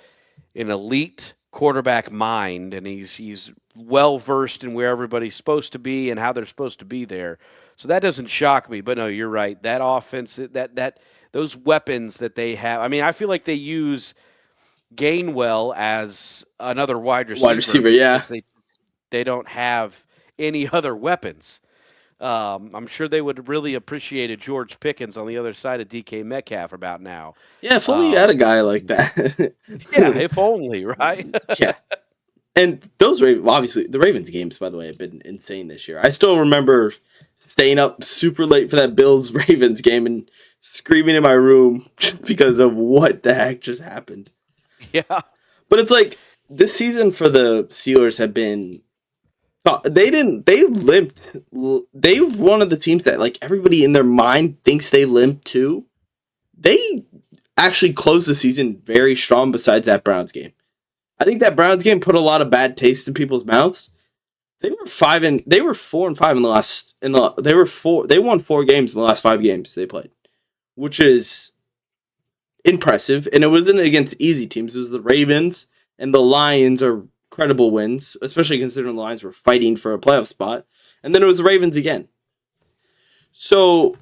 an elite quarterback mind, and he's well versed in where everybody's supposed to be and how they're supposed to be there. So that doesn't shock me. But no, you're right. That offense, that those weapons that they have. I mean, I feel like they use Gainwell as another wide wide receiver receiver, yeah. because they don't have any other weapons. I'm sure they would really appreciate a George Pickens on the other side of DK Metcalf about now. Yeah, if only you had a guy like that. Yeah, if only, right? Yeah. And those obviously the Ravens games, by the way, have been insane this year. I still remember staying up super late for that Bills Ravens game and screaming in my room just because of what the heck just happened. Yeah. But it's like this season for the Steelers have been they limped. They were one of the teams that like everybody in their mind thinks they limped too. They actually closed the season very strong besides that Browns game. I think that Browns game put a lot of bad taste in people's mouths. They were 4-5 in the last they won 4 games in the last 5 games they played, which is impressive. And it wasn't against easy teams. It was the Ravens and the Lions are credible wins, especially considering the Lions were fighting for a playoff spot. And then it was the Ravens again. So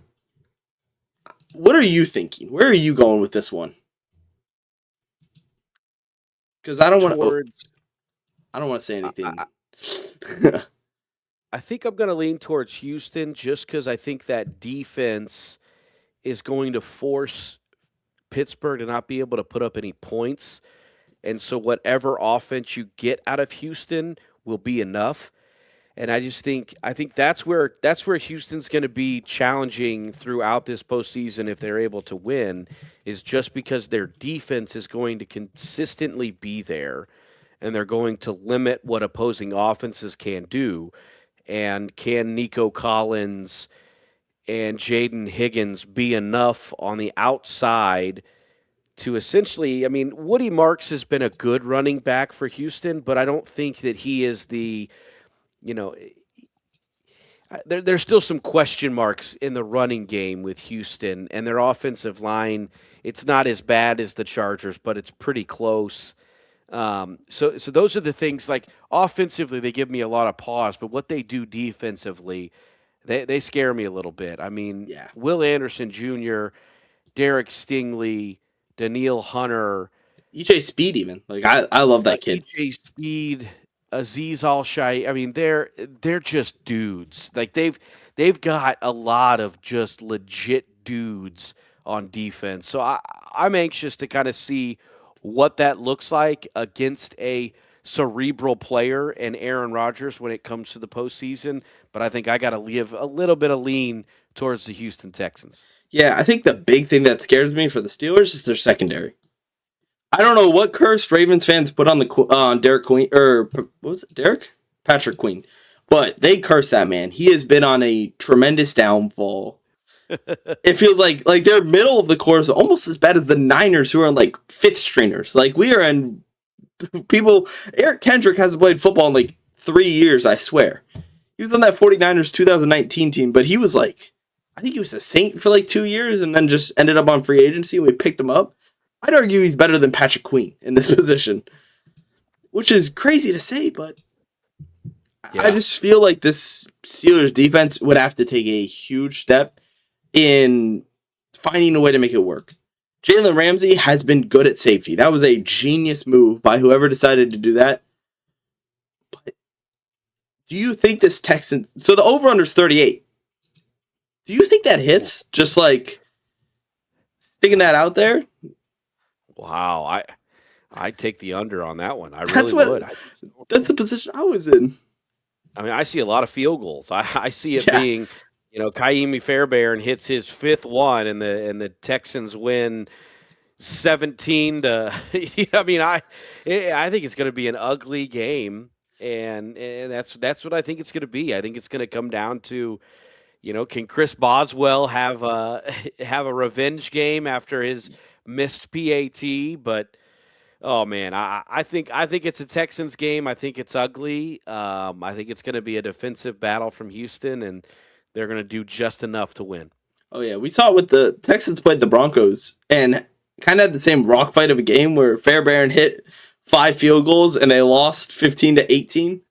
what are you thinking? Where are you going with this one? Because I don't want Towards to say anything. I think I'm going to lean towards Houston just because I think that defense is going to force Pittsburgh to not be able to put up any points. And so whatever offense you get out of Houston will be enough. And I think that's where Houston's going to be challenging throughout this postseason if they're able to win, is just because their defense is going to consistently be there, and they're going to limit what opposing offenses can do. And can Nico Collins and Jaden Higgins be enough on the outside to essentially, I mean, Woody Marks has been a good running back for Houston, but I don't think that he is the, you know, there's still some question marks in the running game with Houston, and their offensive line, it's not as bad as the Chargers, but it's pretty close. So those are the things, like offensively, they give me a lot of pause, but what they do defensively, they scare me a little bit. I mean, Yeah. Will Anderson Jr., Derek Stingley, Daniil Hunter, EJ Speed, even. Like, I love that kid. EJ Speed, Aziz Al-Shai. I mean, they're just dudes. Like they've got a lot of just legit dudes on defense. So I'm anxious to kind of see what that looks like against a cerebral player and Aaron Rodgers when it comes to the postseason. But I think I got to leave a little bit of lean towards the Houston Texans. Yeah, I think the big thing that scares me for the Steelers is their secondary. I don't know what curse Ravens fans put on the Derek Queen, or what was it, Derek? Patrick Queen. But they curse that man. He has been on a tremendous downfall. It feels like their middle of the course almost as bad as the Niners, who are like fifth stringers. Like, we are in people. Eric Kendrick hasn't played football in like 3 years, I swear. He was on that 49ers 2019 team, but he was like, I think he was a Saint for like 2 years and then just ended up on free agency and we picked him up. I'd argue he's better than Patrick Queen in this position, which is crazy to say, but yeah. I just feel like this Steelers defense would have to take a huge step in finding a way to make it work. Jalen Ramsey has been good at safety. That was a genius move by whoever decided to do that. But do you think this Texans... So the over-under is 38. Do you think that hits? Just like sticking that out there? Wow, I'd take the under on that one. I really would. That's the position I was in. I mean, I see a lot of field goals. I see it being, Kaimi Fairbairn hits his fifth one, and the Texans win 17 to. I mean, I think it's going to be an ugly game, and that's what I think it's going to be. I think it's going to come down to, can Chris Boswell have a revenge game after his missed PAT? But oh man, I think it's a Texans game. I think it's ugly. I think it's going to be a defensive battle from Houston, and they're going to do just enough to win. Oh yeah, we saw it with the Texans played the Broncos and kind of had the same rock fight of a game where Fairbairn hit 5 field goals and they lost 15-18.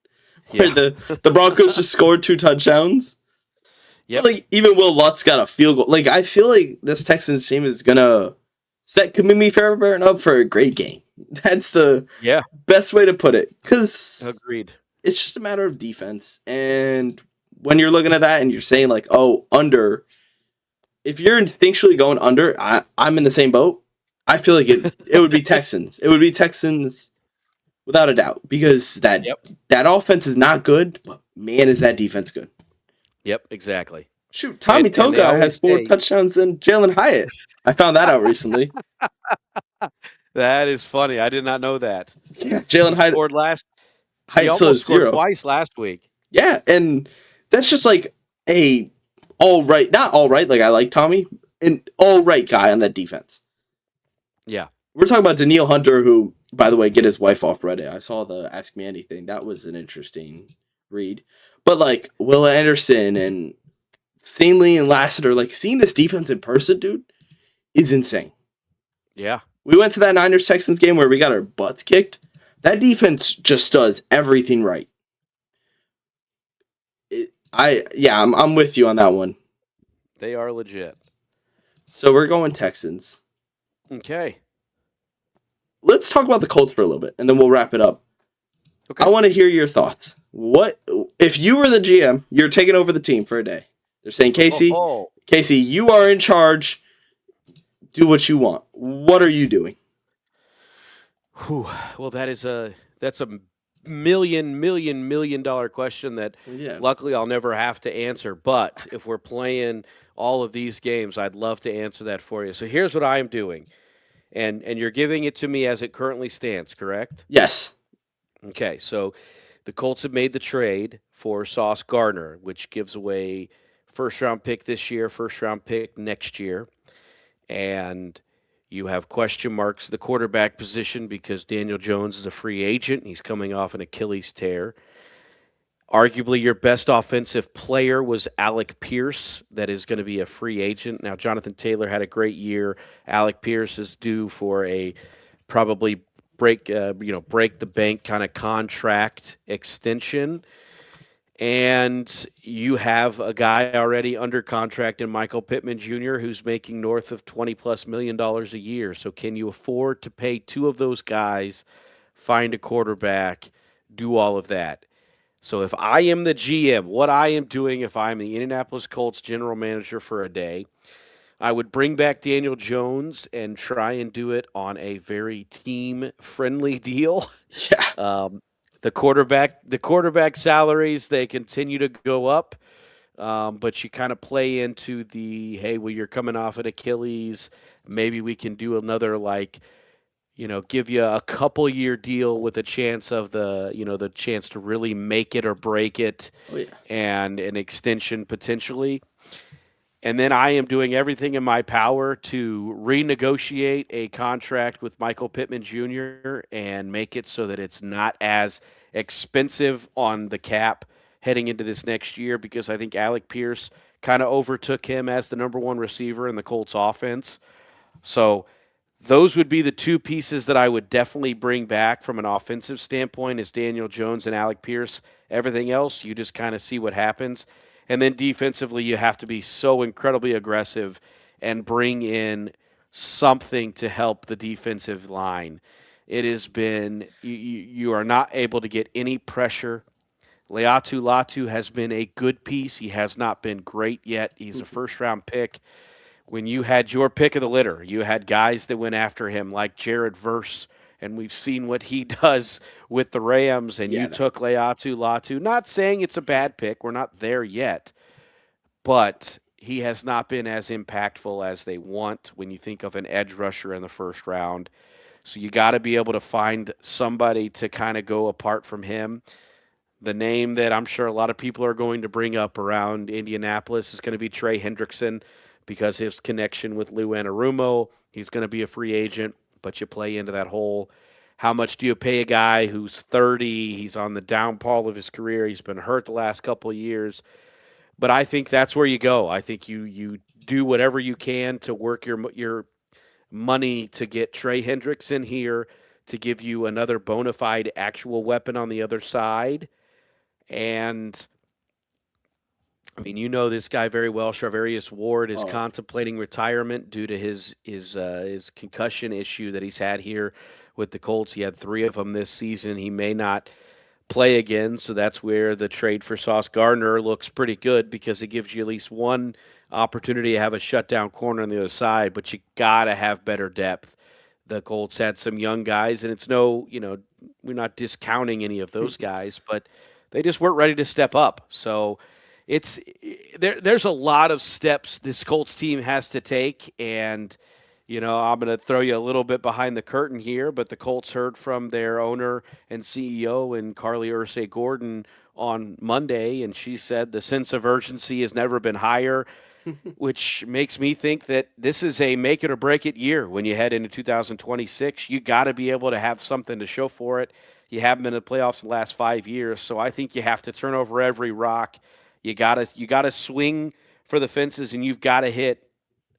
Where the Broncos just scored 2 touchdowns. Yeah, like even Will Lutz got a field goal. Like, I feel like this Texans team is gonna set Kaimi Fairbairn up for a great game. That's the best way to put it. Because agreed, it's just a matter of defense. And when you're looking at that and you're saying like, oh, under, if you're instinctually going under, I'm in the same boat. I feel like it would be Texans. It would be Texans without a doubt, because that offense is not good, but man, is that defense good. Yep, exactly. Shoot, Tommy Toga has more touchdowns than Jalen Hyatt. I found that out recently. That is funny. I did not know that. Yeah, Jalen Hyatt scored last. Hyatt almost scored 0 twice last week. Yeah, and that's just like a not all right. Like, I like Tommy, an all right guy on that defense. Yeah, we're talking about Daniil Hunter, who, by the way, get his wife off Reddit. I saw the Ask Me Anything. That was an interesting read. But like Will Anderson and Stingley and Lassiter, like seeing this defense in person, dude, is insane. Yeah. We went to that Niners-Texans game where we got our butts kicked. That defense just does everything right. I'm with you on that one. They are legit. So we're going Texans. Okay. Let's talk about the Colts for a little bit, and then we'll wrap it up. Okay. I want to hear your thoughts. What if you were the GM? You're taking over the team for a day. They're saying, Oh, Casey, you are in charge. Do what you want. What are you doing? whew. Well, that's a million dollar question that Well, yeah. luckily I'll never have to answer. But if we're playing all of these games, I'd love to answer that for you. So here's what I'm doing, and you're giving it to me as it currently stands, correct? Yes. Okay, so the Colts have made the trade for Sauce Gardner, which gives away first round pick this year, first round pick next year. And you have question marks at the quarterback position because Daniel Jones is a free agent. He's coming off an Achilles tear. Arguably, your best offensive player was Alec Pierce, that is going to be a free agent. Now, Jonathan Taylor had a great year. Alec Pierce is due for a probably break the bank kind of contract extension. And you have a guy already under contract in Michael Pittman Jr., who's making north of $20+ million a year. So, can you afford to pay two of those guys, find a quarterback, do all of that? So, if I am the GM, what I am doing if I'm the Indianapolis Colts general manager for a day, I would bring back Daniel Jones and try and do it on a very team friendly deal. Yeah. Um, the quarterback salaries, they continue to go up, but you kind of play into the, hey, well, you're coming off an Achilles. Maybe we can do another, like, give you a couple year deal with a chance of the chance to really make it or break it, Oh yeah. and an extension potentially. And then I am doing everything in my power to renegotiate a contract with Michael Pittman Jr. and make it so that it's not as expensive on the cap heading into this next year, because I think Alec Pierce kind of overtook him as the number one receiver in the Colts offense. So those would be the two pieces that I would definitely bring back from an offensive standpoint, is Daniel Jones and Alec Pierce. Everything else, you just kind of see what happens. And then defensively, you have to be so incredibly aggressive and bring in something to help the defensive line. It has been, you are not able to get any pressure. Leatu Latu has been a good piece. He has not been great yet. He's a first round pick. When you had your pick of the litter, you had guys that went after him like Jared Verse, and we've seen what he does with the Rams, and Yeah. you No. took Leatu Latu. Not saying it's a bad pick. We're not there yet, but he has not been as impactful as they want when you think of an edge rusher in the first round. So you got to be able to find somebody to kind of go apart from him. The name that I'm sure a lot of people are going to bring up around Indianapolis is going to be Trey Hendrickson, because his connection with Lou Anarumo. He's going to be a free agent, but you play into that whole, how much do you pay a guy who's 30? He's on the downfall of his career. He's been hurt the last couple of years. But I think that's where you go. I think you do whatever you can to work your money to get Trey Hendrickson here to give you another bona fide actual weapon on the other side. And I mean, you know this guy very well. Charvarius Ward is Oh. contemplating retirement due to his concussion issue that he's had here with the Colts. He had 3 of them this season. He may not play again, so that's where the trade for Sauce Gardner looks pretty good, because it gives you at least one opportunity to have a shutdown corner on the other side. But you gotta have better depth. The Colts had some young guys, and it's we're not discounting any of those guys, but they just weren't ready to step up. So it's there's a lot of steps this Colts team has to take, and I'm going to throw you a little bit behind the curtain here, but the Colts heard from their owner and CEO and Carly Ursay Gordon on Monday, and she said the sense of urgency has never been higher, which makes me think that this is a make it or break it year when you head into 2026. You got to be able to have something to show for it. You haven't been in the playoffs in the last 5 years, so I think you have to turn over every rock. You gotta swing for the fences, and you've got to hit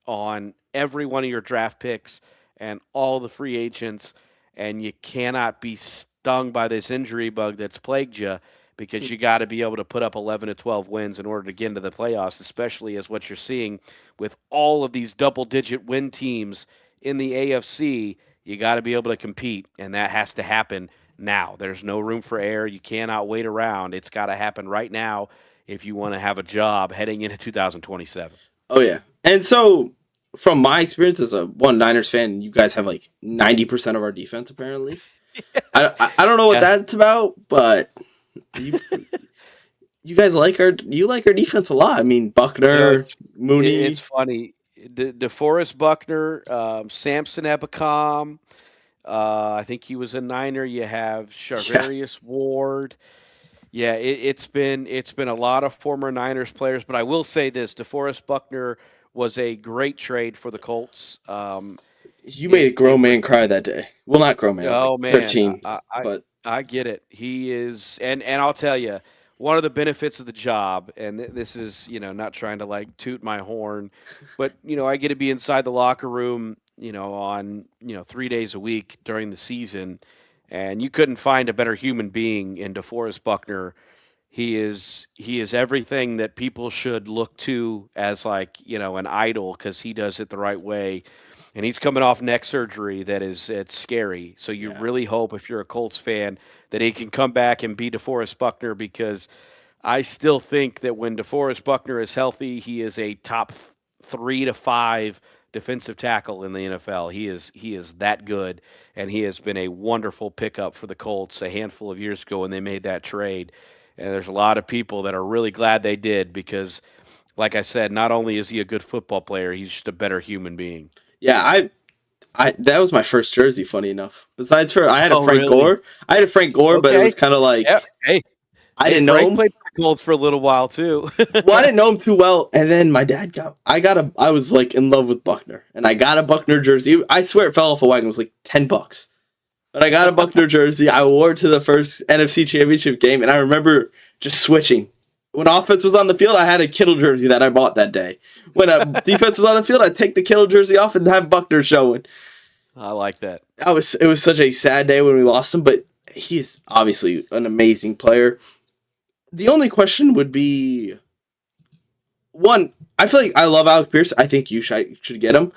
on every one of your draft picks and all the free agents, and you cannot be stung by this injury bug that's plagued you, because you got to be able to put up 11 to 12 wins in order to get into the playoffs, especially as what you're seeing with all of these double-digit win teams in the AFC. You got to be able to compete, and that has to happen now. There's no room for error. You cannot wait around. It's got to happen right now if you want to have a job heading into 2027. Oh yeah. And so from my experience as a one Niners fan, you guys have like 90% of our defense apparently. I don't know what Yeah. that's about, but you you guys like our defense a lot. I mean, Buckner, Mooney. It's funny. DeForest Buckner, Samson Ebicom. I think he was a Niner. You have Yeah. Charvarius Ward. Yeah, it's been a lot of former Niners players, but I will say this: DeForest Buckner was a great trade for the Colts. You made a It grown was man cry that day. Well, not grown man. I was like Oh man, 13, I but I get it. He is, and I'll tell you, one of the benefits of the job, and this is not trying to like toot my horn, but I get to be inside the locker room, on 3 days a week during the season, and you couldn't find a better human being in DeForest Buckner. He is everything that people should look to as like an idol because he does it the right way, and he's coming off neck surgery it's scary. So you yeah. really hope if you're a Colts fan that he can come back and be DeForest Buckner because I still think that when DeForest Buckner is healthy, he is a top 3 to 5 defensive tackle in the NFL. He is that good, and he has been a wonderful pickup for the Colts a handful of years ago when they made that trade. And there's a lot of people that are really glad they did because, like I said, not only is he a good football player, he's just a better human being. Yeah, I that was my first jersey. Funny enough, besides for I had a Oh, Frank really? Gore. I had a Frank Gore, but it Okay. was kind of Yeah. like Hey, I hey, didn't know Frank him. played for the Colts for a little while too. Well, I didn't know him too well, and then my dad I was like in love with Buckner, and I got a Buckner jersey. I swear it fell off a wagon. It was like $10, but I got a Buckner jersey. I wore it to the first NFC Championship game, and I remember just switching. When offense was on the field, I had a Kittle jersey that I bought that day. When a defense was on the field, I'd take the Kittle jersey off and have Buckner showing. I like that. It was such a sad day when we lost him, but he is obviously an amazing player. The only question would be one. I feel like I love Alec Pierce. I think you should get him.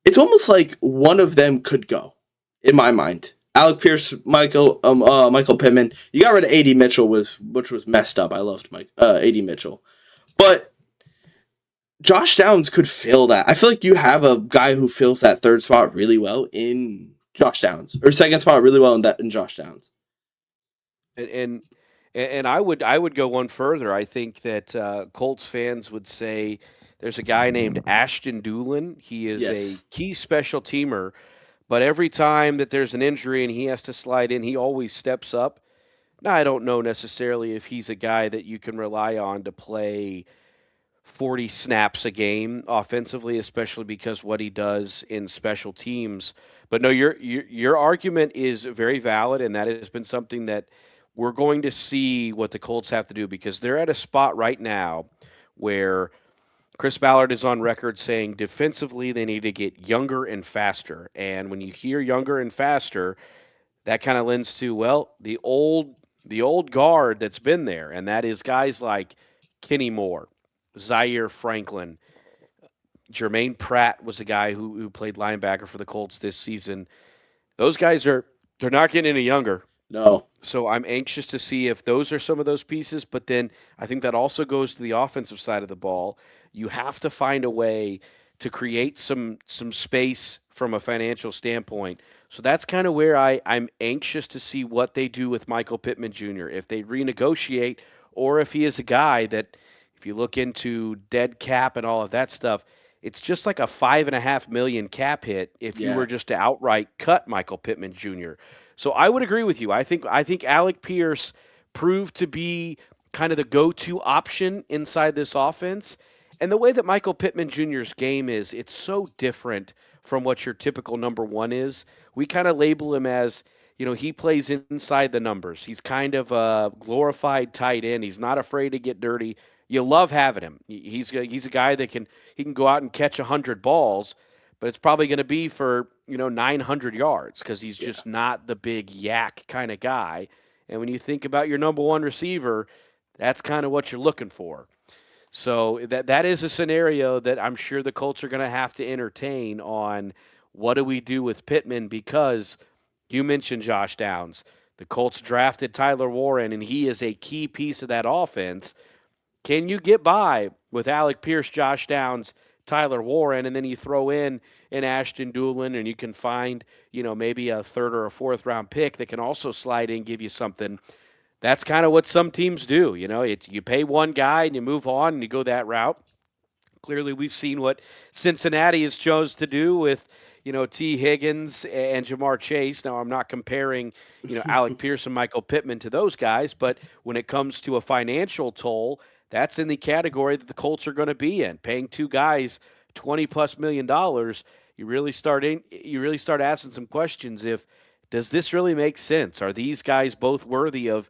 It's almost like one of them could go, in my mind. Alec Pierce, Michael Pittman. You got rid of AD Mitchell, which was messed up. I loved AD Mitchell, but Josh Downs could fill that. I feel like you have a guy who fills that third spot really well in Josh Downs, or second spot really well in Josh Downs. And and, and I would go one further. I think that Colts fans would say there's a guy named Ashton Doolin. He is a Yes. key special teamer, but every time that there's an injury and he has to slide in, he always steps up. Now, I don't know necessarily if he's a guy that you can rely on to play 40 snaps a game offensively, especially because what he does in special teams. But no, your argument is very valid, and that has been something that we're going to see what the Colts have to do because they're at a spot right now where Chris Ballard is on record saying defensively they need to get younger and faster. And when you hear younger and faster, that kind of lends to the old guard that's been there, and that is guys like Kenny Moore, Zaire Franklin, Jermaine Pratt was a guy who played linebacker for the Colts this season. Those guys they're not getting any younger. No. So I'm anxious to see if those are some of those pieces. But then I think that also goes to the offensive side of the ball. You have to find a way to create some space from a financial standpoint. So that's kind of where I'm anxious to see what they do with Michael Pittman Jr. If they renegotiate or if he is a guy that, if you look into dead cap and all of that stuff, it's just like a $5.5 million cap hit if you Yeah. were just to outright cut Michael Pittman Jr. So I would agree with you. I think Alec Pierce proved to be kind of the go-to option inside this offense. And the way that Michael Pittman Jr.'s game is, it's so different from what your typical number one is. We kind of label him as, he plays inside the numbers. He's kind of a glorified tight end. He's not afraid to get dirty. You love having him. He's a guy that he can go out and catch 100 balls, but it's probably going to be for 900 yards because he's Yeah. just not the big yak kind of guy. And when you think about your number one receiver, that's kind of what you're looking for. So that is a scenario that I'm sure the Colts are going to have to entertain on what do we do with Pittman because you mentioned Josh Downs. The Colts drafted Tyler Warren, and he is a key piece of that offense. Can you get by with Alec Pierce, Josh Downs, Tyler Warren, and then you throw in an Ashton Doolin, and you can find, maybe a third or a fourth round pick that can also slide in, give you something. That's kind of what some teams do. You pay one guy and you move on and you go that route. Clearly, we've seen what Cincinnati has chose to do with, T. Higgins and Jamar Chase. Now, I'm not comparing, Alec Pierce and Michael Pittman to those guys, but when it comes to a financial toll, that's in the category that the Colts are going to be in. Paying two guys $20+ million, you really start asking some questions. Does this really make sense? Are these guys both worthy of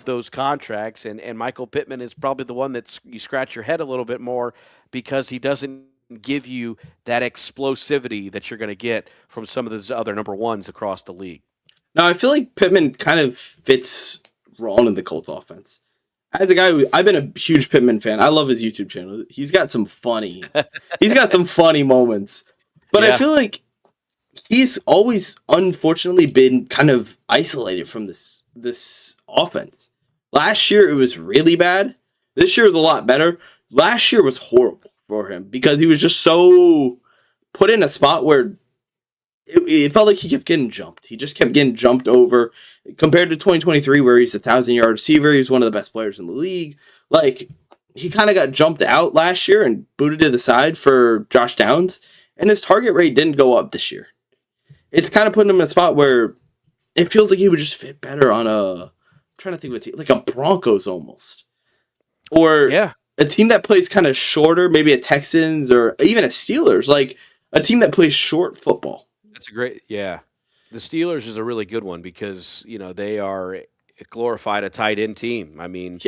those contracts? And Michael Pittman is probably the one that you scratch your head a little bit more because he doesn't give you that explosivity that you're going to get from some of those other number ones across the league. No, I feel like Pittman kind of fits wrong in the Colts offense. As a guy I've been a huge Pittman fan. I love his YouTube channel. He's got some funny moments. But yeah. I feel like he's always unfortunately been kind of isolated from this offense. Last year it was really bad. This year was a lot better. Last year was horrible for him because he was just so put in a spot where it felt like he kept getting jumped. He just kept getting jumped over compared to 2023 where he's a 1,000-yard receiver. He's one of the best players in the league. Like, he kind of got jumped out last year and booted to the side for Josh Downs, and his target rate didn't go up this year. It's kind of putting him in a spot where it feels like he would just fit better on I'm trying to think of a team, like a Broncos almost. Or a team that plays kind of shorter, maybe a Texans or even a Steelers, like a team that plays short football. That's a great, The Steelers is a really good one because, they are glorified a tight end team. I mean,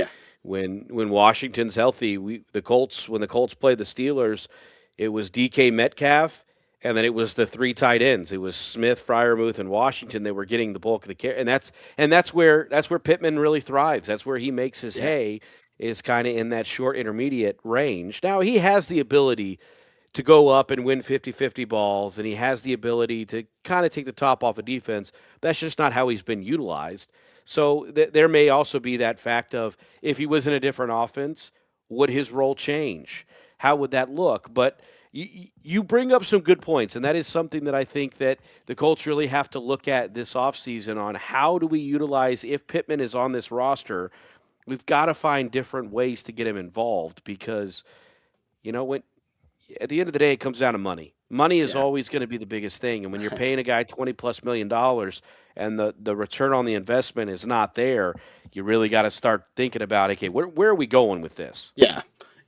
when Washington's healthy, when the Colts played the Steelers, it was DK Metcalf, and then it was the three tight ends. It was Smith, Freiermuth, and Washington. They were getting the bulk of the care, and that's where Pittman really thrives. That's where he makes his hay, is kind of in that short intermediate range. Now he has the ability to go up and win 50-50 balls, and he has the ability to kind of take the top off of defense. That's just not how he's been utilized. So there may also be that fact of if he was in a different offense, would his role change? How would that look? But you bring up some good points, and that is something that I think that the Colts really have to look at this offseason on how do we utilize, if Pittman is on this roster, we've got to find different ways to get him involved because, when at the end of the day, it comes down to money. Money is always going to be the biggest thing. And when you're paying a guy $20+ million and the return on the investment is not there, you really got to start thinking about, okay, where are we going with this? Yeah.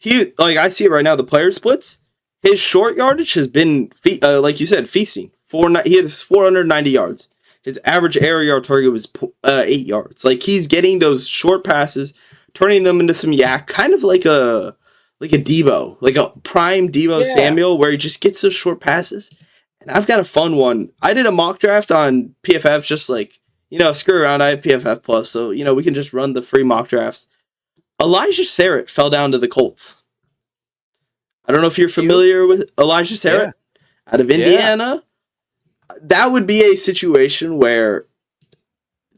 I see it right now, the player splits. His short yardage has been, like you said, feasting. He had 490 yards. His average air yard target was 8 yards. Like, he's getting those short passes, turning them into some yak, kind of like a Debo, like a prime Debo Samuel, where he just gets those short passes. And I've got a fun one. I did a mock draft on PFF, just like, screw around. I have PFF Plus, so, we can just run the free mock drafts. Elijah Sarrett fell down to the Colts. I don't know if you're familiar with Elijah Sarrett out of Indiana. Yeah. That would be a situation where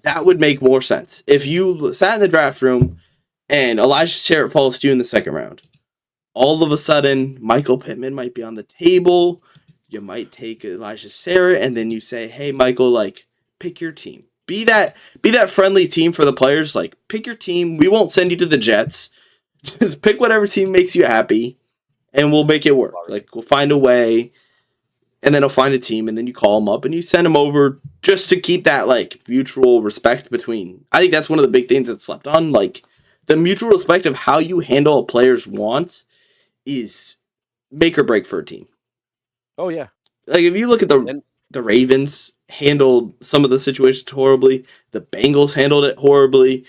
that would make more sense. If you sat in the draft room and Elijah Sarrett falls to you in the second round, all of a sudden, Michael Pittman might be on the table. You might take Elijah Sarrett, and then you say, hey, Michael, like, pick your team. Be that friendly team for the players. Like, pick your team. We won't send you to the Jets. Just pick whatever team makes you happy, and we'll make it work. Like, we'll find a way, and then he'll find a team, and then you call him up, and you send him over just to keep that, like, mutual respect between. I think that's one of the big things that's slept on. Like, the mutual respect of how you handle a player's wants is make or break for a team. Oh, yeah. Like, if you look at the Ravens handled some of the situations horribly, the Bengals handled it horribly,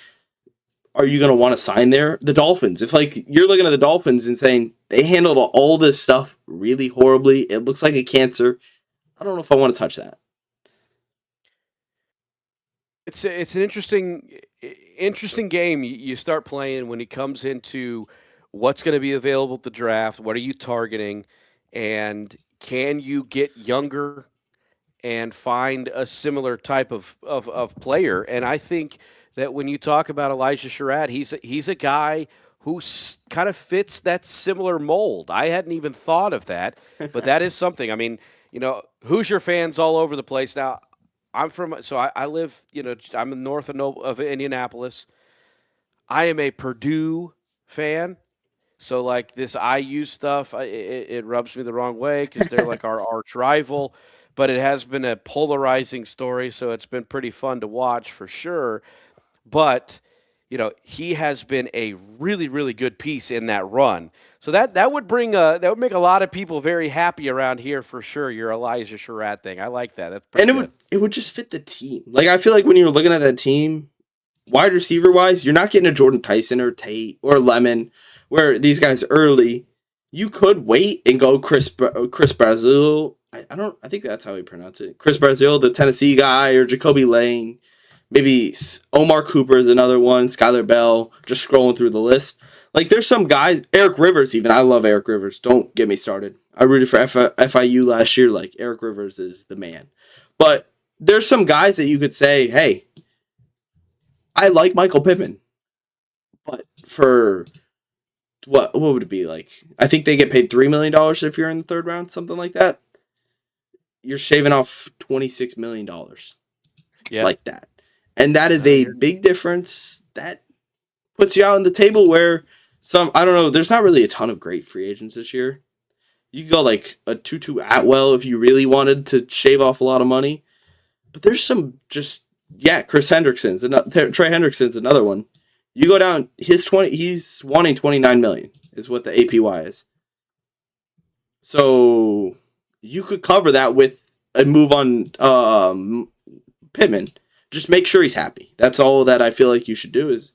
are you going to want to sign there? The Dolphins, if, like, you're looking at the Dolphins and saying they handled all this stuff really horribly, it looks like a cancer, I don't know if I want to touch that. It's an interesting game you start playing when it comes into what's going to be available at the draft, what are you targeting, and can you get younger and find a similar type of player. And I think that when you talk about Elijah Surratt, he's a guy who kind of fits that similar mold. I hadn't even thought of that, but that is something. I mean, Hoosier fans all over the place. Now, I live, I'm north of Indianapolis. I am a Purdue fan. So like this IU stuff, it rubs me the wrong way because they're like our arch rival. But it has been a polarizing story, so it's been pretty fun to watch for sure. But he has been a really, really good piece in that run. So that would make a lot of people very happy around here for sure. Your Elijah Surratt thing, I like that. That's pretty And good. it would just fit the team. Like I feel like when you're looking at that team, wide receiver wise, you're not getting a Jordan Tyson or Tate or Lemon, where these guys early. You could wait and go Chris Brazil. I think that's how we pronounce it. Chris Brazil, the Tennessee guy, or Jacoby Lane. Maybe Omar Cooper is another one. Skylar Bell. Just scrolling through the list. Like there's some guys. Eric Rivers, even. I love Eric Rivers. Don't get me started. I rooted for FIU last year. Like Eric Rivers is the man. But there's some guys that you could say, hey, I like Michael Pittman, but for what would it be like? I think they get paid $3 million if you're in the third round, something like that. You're shaving off $26 million, like that, and that is a big difference. That puts you out on the table where I don't know. There's not really a ton of great free agents this year. You could go like a Tutu Atwell if you really wanted to shave off a lot of money, but there's some just. Yeah, Trey Hendrickson's another one. You go down he's wanting 29 million is what the APY is. So you could cover that with a move on Pittman. Just make sure he's happy. That's all that I feel like you should do is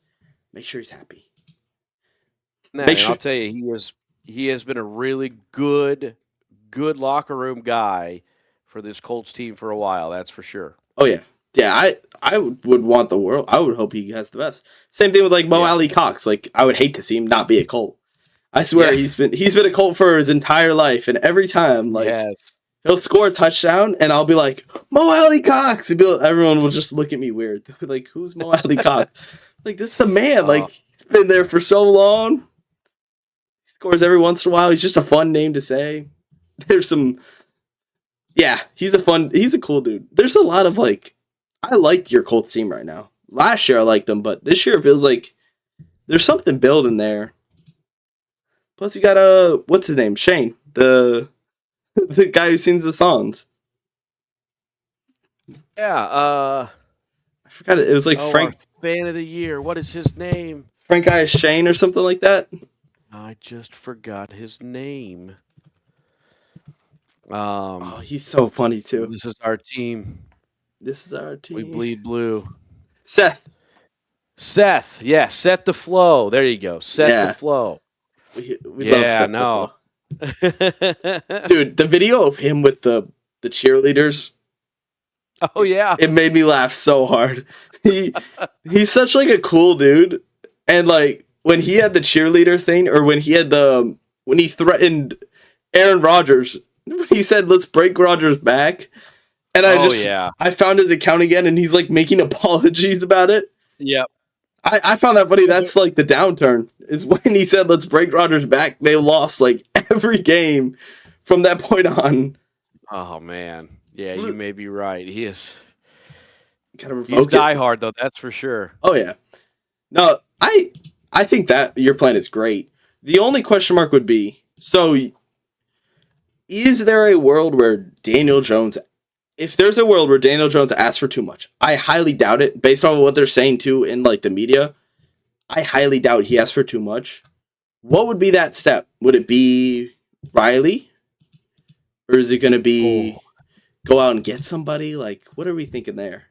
make sure he's happy. I'll tell you, he has been a really good locker room guy for this Colts team for a while. That's for sure. Oh yeah. Yeah, I would want the world. I would hope he has the best. Same thing with like Mo Alley Cox. Like I would hate to see him not be a Colt. I swear he's been a Colt for his entire life, and every time he'll score a touchdown, and I'll be like Mo Alley Cox. Everyone will just look at me weird. Like who's Mo Alley Cox? Like that's the man. Like he's been there for so long. He scores every once in a while. He's just a fun name to say. There's some. Yeah, he's a cool dude. There's a lot of like. I like your Colts team right now. Last year I liked them, but this year it feels like there's something building there. Plus you got what's his name? Shane, the guy who sings the songs. Yeah, I forgot it. It was like Frank Fan of the Year. What is his name? Frank Guy Shane or something like that. I just forgot his name. He's so funny too. This is our team. We bleed blue. Seth. Yeah, Set the Flow. There you go. Set the Flow. We love Set the Flow. Dude, the video of him with the cheerleaders. Oh yeah. It made me laugh so hard. He's such like a cool dude. And like when he had the cheerleader thing, or when he threatened Aaron Rodgers, when he said let's break Rodgers' back. And I found his account again, and he's like making apologies about it. Yep. I found that funny. That's like the downturn is when he said, "Let's break Rodgers' back." They lost like every game from that point on. Oh man, yeah, you may be right. He is kind of he's diehard though. That's for sure. Oh yeah. No, I think that your plan is great. The only question mark would be: so, is there a world where Daniel Jones? If there's a world where Daniel Jones asks for too much, I highly doubt it. Based on what they're saying too in like the media, I highly doubt he asked for too much. What would be that step? Would it be Riley, or is it going to be go out and get somebody? Like, what are we thinking there?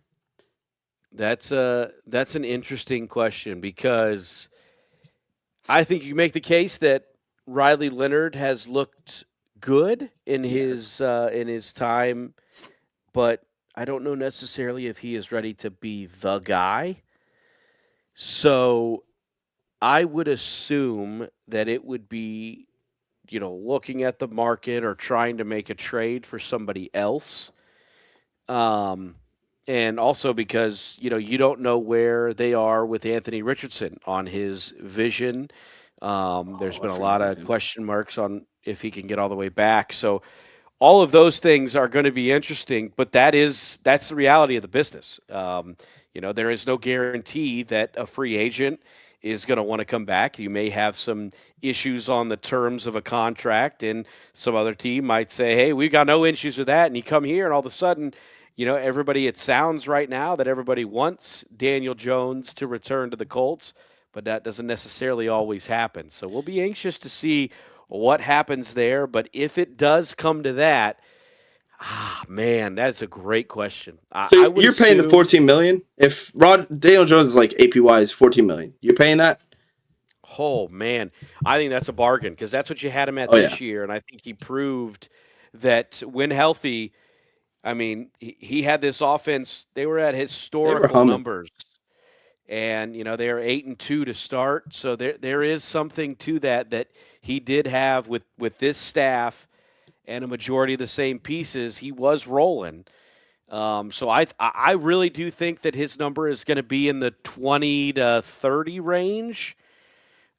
That's an interesting question because I think you make the case that Riley Leonard has looked good in his time. But I don't know necessarily if he is ready to be the guy. So I would assume that it would be, looking at the market or trying to make a trade for somebody else. Um, and also because you don't know where they are with Anthony Richardson on his vision. There's Oh, I been a forgot lot about of him. question marks on if he can get all the way back. So all of those things are going to be interesting, but that's the reality of the business. There is no guarantee that a free agent is going to want to come back. You may have some issues on the terms of a contract, and some other team might say, "Hey, we've got no issues with that," and you come here, and all of a sudden, everybody. It sounds right now that everybody wants Daniel Jones to return to the Colts, but that doesn't necessarily always happen. So we'll be anxious to see what happens there. But if it does come to that, man, that's a great question. I, So I would you're paying the assume, 14 million. If Rod Daniel Jones is like APY is 14 million, you're paying that. oh man, I think that's a bargain because that's what you had him at Oh yeah, this year, and I think he proved that when healthy. I mean, he had this offense. They were at they were historical humming. numbers, and they are 8-2 to start. So there is something to that he did have with this staff and a majority of the same pieces. He was rolling. So I really do think that his number is going to be in the 20 to 30 range.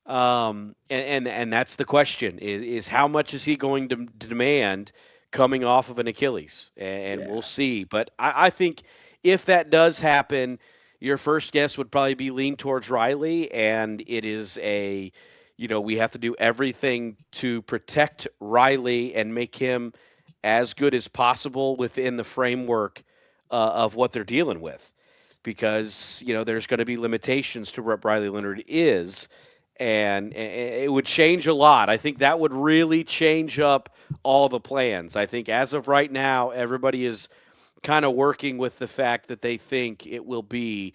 And that's the question is how much is he going to demand coming off of an Achilles? And we'll Yeah, see. But I think if that does happen, your first guess would probably be lean towards Riley. And it is we have to do everything to protect Riley and make him as good as possible within the framework of what they're dealing with. Because, there's going to be limitations to what Riley Leonard is, and it would change a lot. I think that would really change up all the plans. I think as of right now, everybody is kind of working with the fact that they think it will be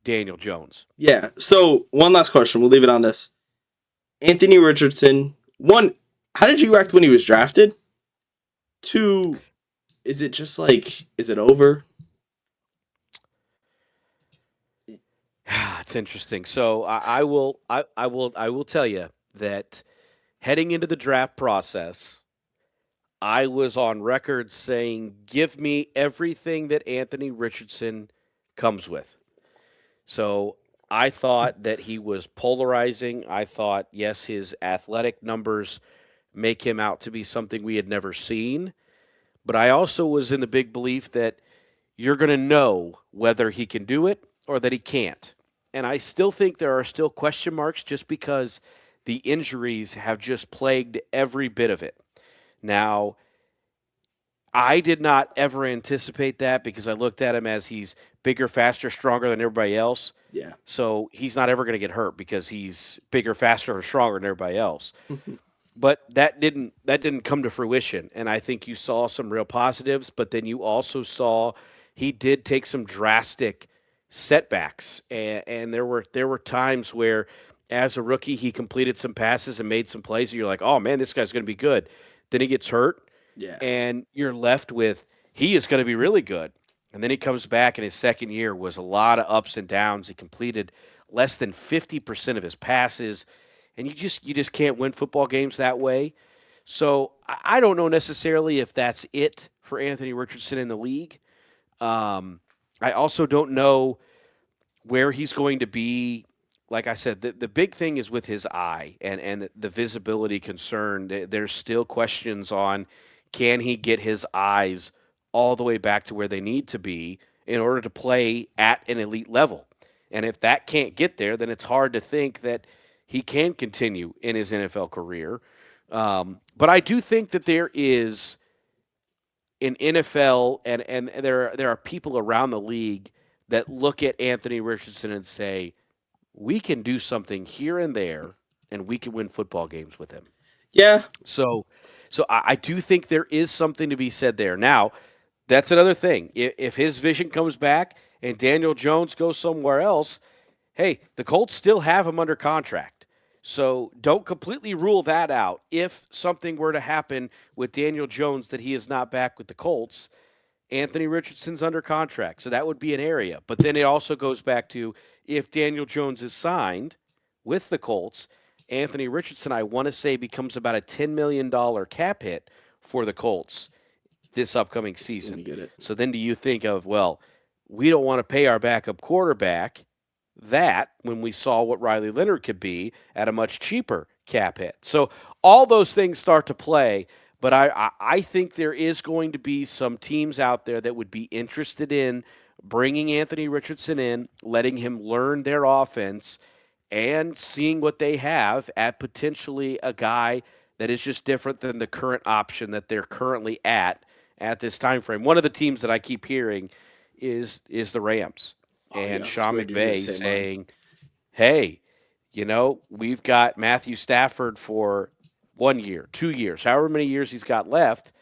Daniel Jones. yeah. So one last question. We'll leave it on this. Anthony Richardson. One, how did you react when he was drafted? Two, is it just like, is it over? It's interesting. So I will tell you that heading into the draft process, I was on record saying, give me everything that Anthony Richardson comes with. So I thought that he was polarizing. I thought, yes, his athletic numbers make him out to be something we had never seen. But I also was in the big belief that you're going to know whether he can do it or that he can't. And I still think there are still question marks just because the injuries have just plagued every bit of it. Now, I did not ever anticipate that because I looked at him as he's bigger, faster, stronger than everybody else. Yeah. So he's not ever going to get hurt because he's bigger, faster, and stronger than everybody else. But that didn't come to fruition, and I think you saw some real positives. But then you also saw he did take some drastic setbacks, and there were times where, as a rookie, he completed some passes and made some plays, and you're like, oh man, this guy's going to be good. Then he gets hurt, Yeah. and you're left with he is going to be really good. And then he comes back, and his second year was a lot of ups and downs. He completed less than 50% of his passes, and you just can't win football games that way. So I don't know necessarily if that's it for Anthony Richardson in the league. I also don't know where he's going to be. Like I said, the big thing is with his eye and the visibility concern. There's still questions on can he get his eyes all the way back to where they need to be in order to play at an elite level. And if that can't get there, then it's hard to think that he can continue in his NFL career. But I do think that there is in NFL and there are people around the league that look at Anthony Richardson and say, we can do something here and there and we can win football games with him. Yeah. So I do think there is something to be said there. Now, that's another thing. If his vision comes back and Daniel Jones goes somewhere else, hey, the Colts still have him under contract. So don't completely rule that out. If something were to happen with Daniel Jones that he is not back with the Colts, Anthony Richardson's under contract. So that would be an area. But then it also goes back to if Daniel Jones is signed with the Colts, Anthony Richardson, I want to say, becomes about a $10 million cap hit for the Colts this upcoming Let me season. get it. So then do you think of, well, we don't want to pay our backup quarterback that when we saw what Riley Leonard could be at a much cheaper cap hit. So all those things start to play, but I think there is going to be some teams out there that would be interested in bringing Anthony Richardson in, letting him learn their offense, and seeing what they have at potentially a guy that is just different than the current option that they're currently at this time frame. One of the teams that I keep hearing is the Rams. Oh, And yeah, Sean swear you're gonna McVay say mine. saying, hey, we've got Matthew Stafford for 1 year, 2 years, however many years he's got left.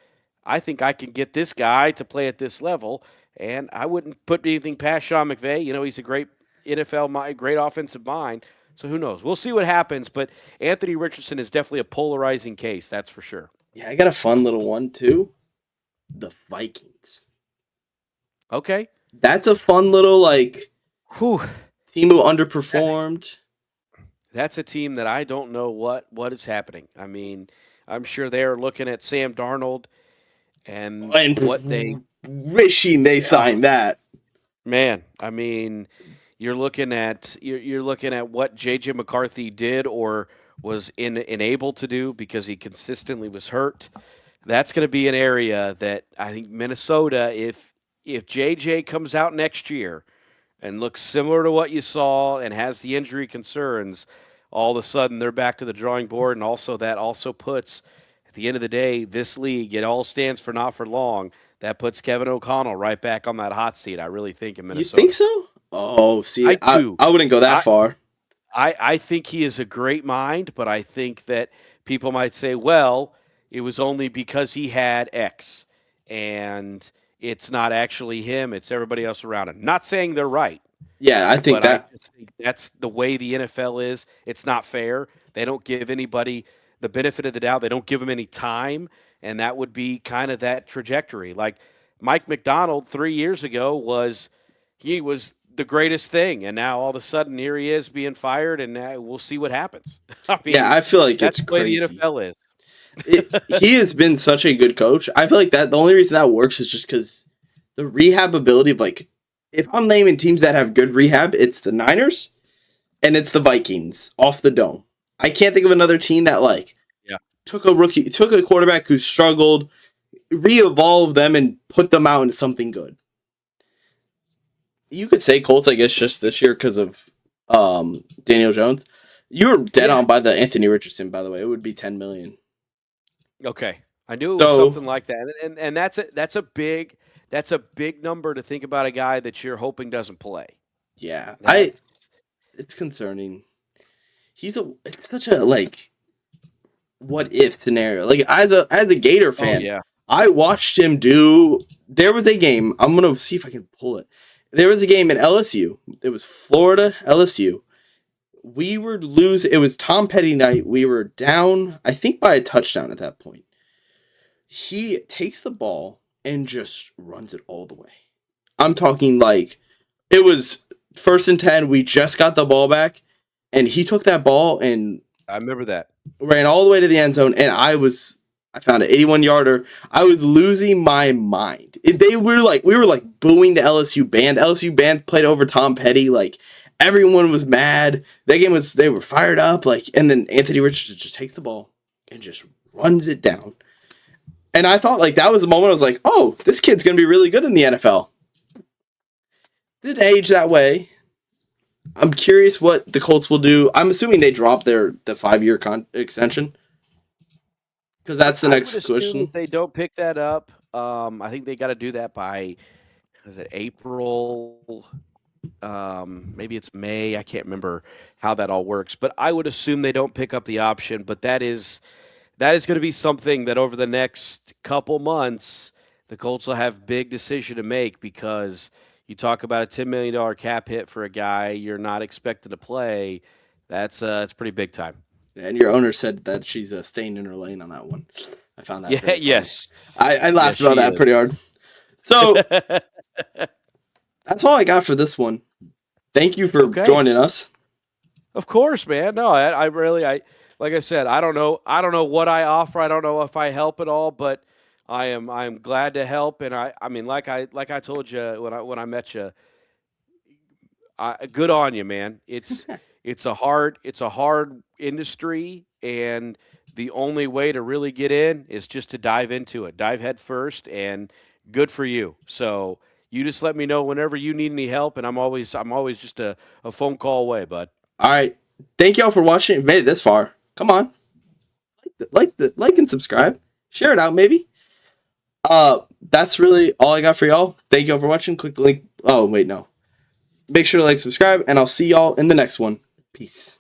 I think I can get this guy to play at this level, and I wouldn't put anything past Sean McVay. He's a great NFL, great offensive mind. So who knows? We'll see what happens, but Anthony Richardson is definitely a polarizing case, that's for sure. Yeah, I got a fun little one too. The Vikings. Okay. That's a fun little Whew. team who underperformed. That's a team that I don't know what is happening. I mean, I'm sure they're looking at Sam Darnold and what they wishing they signed that. Man, I mean, you're looking at what JJ McCarthy did or was unable to do because he consistently was hurt. That's going to be an area that I think Minnesota, if JJ comes out next year and looks similar to what you saw and has the injury concerns, all of a sudden they're back to the drawing board. And also that also puts, at the end of the day, this league, it all stands for not for long. That puts Kevin O'Connell right back on that hot seat, I really think, in Minnesota. You think so? Oh, see, I do. I wouldn't go that far. I think he is a great mind, but I think that people might say, well, it was only because he had X, and it's not actually him, it's everybody else around him. Not saying they're right. Yeah, I think I just think that's the way the NFL is. It's not fair. They don't give anybody the benefit of the doubt. They don't give them any time, and that would be kind of that trajectory. Like Mike McDonald 3 years ago was the greatest thing, and now all of a sudden here he is being fired, and we'll see what happens. I mean, yeah, I feel like that's it's the way crazy. the NFL is. He has been such a good coach. I feel like that the only reason that works is just because the rehab ability of if I'm naming teams that have good rehab, it's the Niners and it's the Vikings off the dome. I can't think of another team that took a quarterback who struggled, re-evolved them and put them out into something good. You could say Colts, I guess, just this year because of Daniel Jones. You were dead on by the Anthony Richardson, by the way. It would be $10 million. Okay, I knew it was something like that, and that's a big number to think about a guy that you're hoping doesn't play. Yeah, it's concerning. It's such a what if scenario. Like as a Gator fan, I watched him do. There was a game. I'm gonna see if I can pull it. There was a game in LSU. It was Florida LSU. We were losing. It was Tom Petty night. We were down, I think, by a touchdown at that point. He takes the ball and just runs it all the way. I'm talking it was 1st and 10. We just got the ball back, and he took that ball and I remember that. Ran all the way to the end zone, and I found an 81-yarder. I was losing my mind. We were booing the LSU band. The LSU band played over Tom Petty. Everyone was mad. That game they were fired up. And then Anthony Richardson just takes the ball and just runs it down. And I thought that was the moment I was like, oh, this kid's going to be really good in the NFL. Didn't age that way. I'm curious what the Colts will do. I'm assuming they drop the 5-year extension. Because that's the next question. If they don't pick that up, I think they got to do that by, April? Maybe it's May. I can't remember how that all works. But I would assume they don't pick up the option. But that is going to be something that over the next couple months, the Colts will have big decision to make because you talk about a $10 million cap hit for a guy you're not expected to play. It's pretty big time. And your owner said that she's staying in her lane on that one. I found that. Yeah. Yes. I laughed about that pretty hard. So that's all I got for this one. Thank you for joining us. Of course, man. No, I really like I said, I don't know what I offer. I don't know if I help at all, but I am glad to help, and I mean, like I told you when I met you, good on you, man. It's a hard industry, and the only way to really get in is just to dive into it, dive head first, and good for you. So you just let me know whenever you need any help, and I'm always just a phone call away, bud. All right. Thank y'all for watching. Made it this far. Come on, like and subscribe. Share it out, maybe. That's really all I got for y'all. Thank y'all for watching. Click the link. Oh wait, no. Make sure to like, subscribe, and I'll see y'all in the next one. Peace.